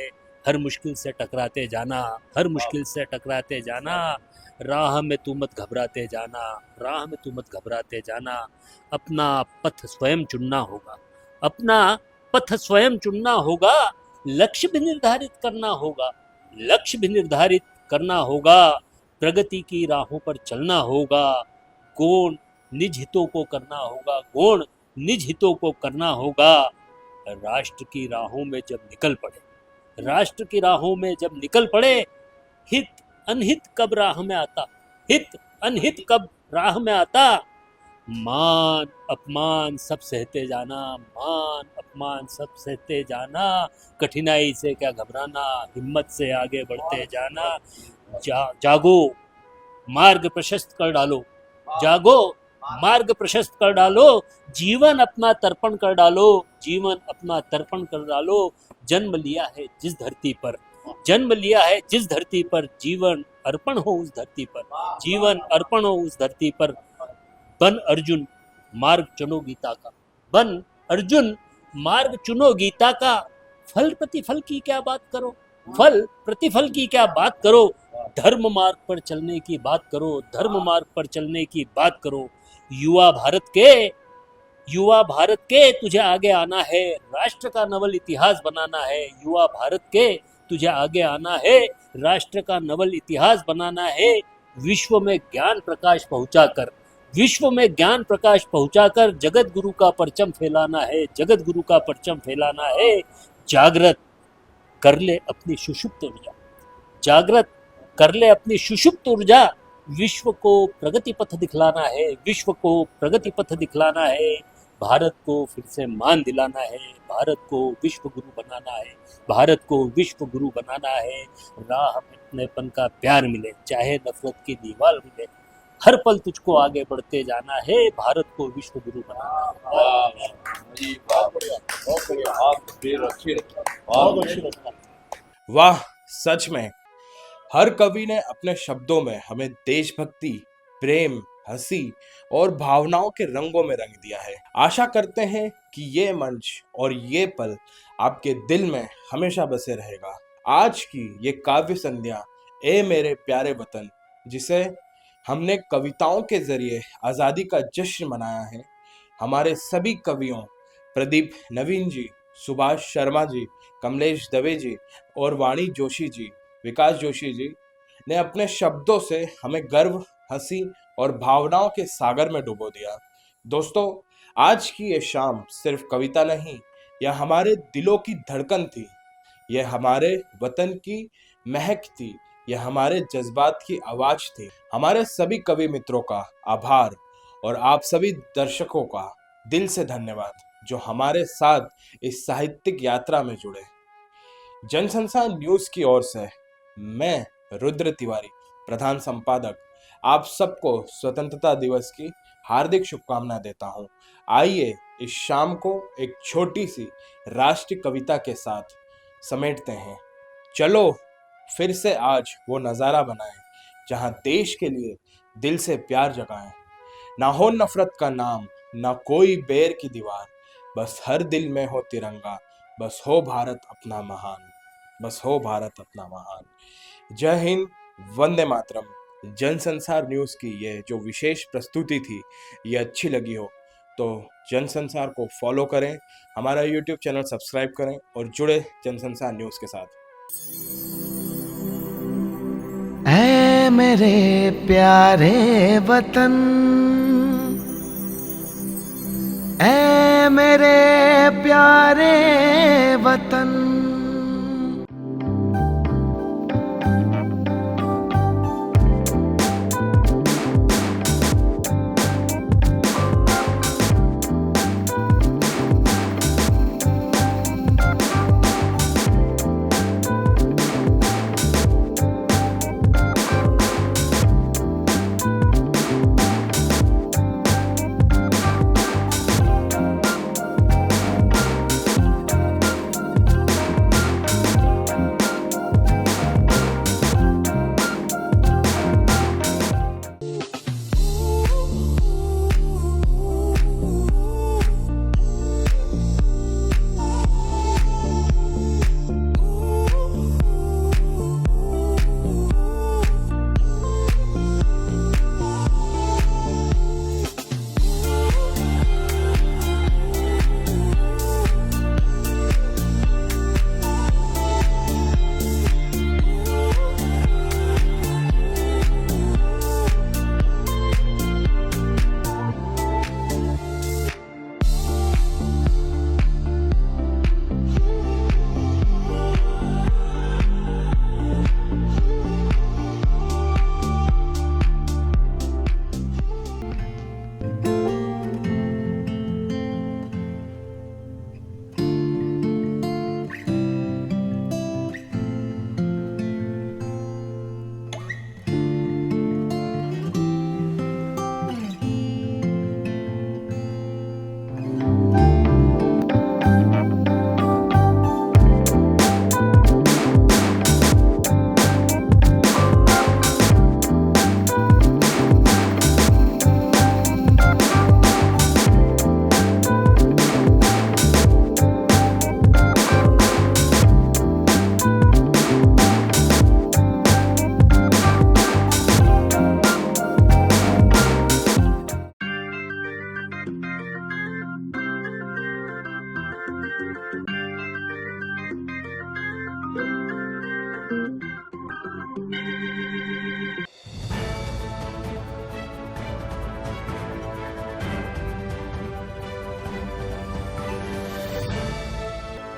हर मुश्किल से टकराते जाना, हर मुश्किल से टकराते जाना। राह में तू मत घबराते जाना, राह में तू मत घबराते जाना। अपना पथ स्वयं चुनना होगा, अपना पथ स्वयं चुनना होगा। लक्ष्य भी निर्धारित करना होगा, लक्ष्य भी निर्धारित करना होगा। प्रगति की राहों पर चलना होगा। गौण निज हितों को करना होगा, गौण निज हितों को करना होगा। राष्ट्र की राहों में जब निकल पड़े, राष्ट्र की राहों में जब निकल पड़े, हित अनहित कब राह में आता, हित अनहित कब राह में आता। मान अपमान सब सहते जाना, मान अपमान सब सहते जाना। कठिनाई से क्या घबराना, हिम्मत से आगे बढ़ते जाना। जागो मार्ग प्रशस्त कर डालो, जागो मार्ग प्रशस्त कर डालो। जीवन अपना तर्पण कर डालो, जीवन अपना तर्पण कर डालो। जन्म लिया है जिस धरती पर, जन्म लिया है जिस धरती पर, जीवन अर्पण हो उस धरती पर, जीवन अर्पण हो उस धरती पर। बन अर्जुन मार्ग चुनो गीता का, बन अर्जुन मार्ग चुनो गीता का। फल प्रतिफल की क्या बात करो, फल प्रतिफल की क्या बात करो। धर्म मार्ग पर चलने की बात करो, धर्म मार्ग पर चलने की बात करो। युवा भारत के, युवा भारत के तुझे आगे आना है, राष्ट्र का नवल इतिहास बनाना है। युवा भारत के तुझे आगे आना है, राष्ट्र का नवल इतिहास बनाना है। विश्व में ज्ञान प्रकाश पहुंचाकर, विश्व में ज्ञान प्रकाश पहुंचाकर जगत गुरु का परचम फैलाना है, जगत गुरु का परचम फैलाना है। जागृत कर ले अपनी सुषुप्त ऊर्जा, जागृत कर ले अपनी सुषुप्त ऊर्जा। विश्व को प्रगति पथ दिखलाना है, विश्व को प्रगति पथ दिखलाना है। भारत को फिर से मान दिलाना है, भारत को विश्व गुरु बनाना है, भारत को विश्व गुरु बनाना है। राह में अपनेपन का प्यार मिले, चाहे नफरत की दीवार मिले, हर पल तुझको आगे बढ़ते जाना है। भारत को विश्व गुरु बनाना है। वाह, सच में हर कवि ने अपने शब्दों में हमें देशभक्ति, प्रेम, हंसी और भावनाओं के रंगों में रंग दिया है। आशा करते हैं कि ये मंच और ये पल आपके दिल में हमेशा बसे रहेगा। आज की ये काव्य संध्या ए मेरे प्यारे वतन, जिसे हमने कविताओं के जरिए आज़ादी का जश्न मनाया है, हमारे सभी कवियों प्रदीप नवीन जी, सुभाष शर्मा जी, कमलेश दवे जी और वाणी जोशी जी, विकास जोशी जी ने अपने शब्दों से हमें गर्व, हंसी और भावनाओं के सागर में डुबो दिया। दोस्तों, आज की ये शाम सिर्फ कविता नहीं, यह हमारे दिलों की धड़कन थी, यह हमारे वतन की महक थी, यह हमारे जज्बात की आवाज थी। हमारे सभी कवि मित्रों का आभार और आप सभी दर्शकों का दिल से धन्यवाद जो हमारे साथ इस साहित्यिक यात्रा में जुड़े। जनसंसार न्यूज की ओर से मैं रुद्र तिवारी, प्रधान संपादक, आप सबको स्वतंत्रता दिवस की हार्दिक शुभकामनाएं देता हूं। आइए इस शाम को एक छोटी सी राष्ट्रीय कविता के साथ समेटते हैं। चलो फिर से आज वो नज़ारा बनाएं जहां देश के लिए दिल से प्यार जगाएं। ना हो नफरत का नाम, ना कोई बैर की दीवार, बस हर दिल में हो तिरंगा, बस हो भारत अपना महान, बस हो भारत अपना महान। जय हिंद, वंदे मातरम। जनसंसार न्यूज़ की ये जो विशेष प्रस्तुति थी, ये अच्छी लगी हो तो जनसंसार को फॉलो करें, हमारा यूट्यूब चैनल सब्सक्राइब करें और जुड़े जनसंसार न्यूज़ के साथ। ऐ मेरे प्यारे वतन, ऐ मेरे प्यारे वतन,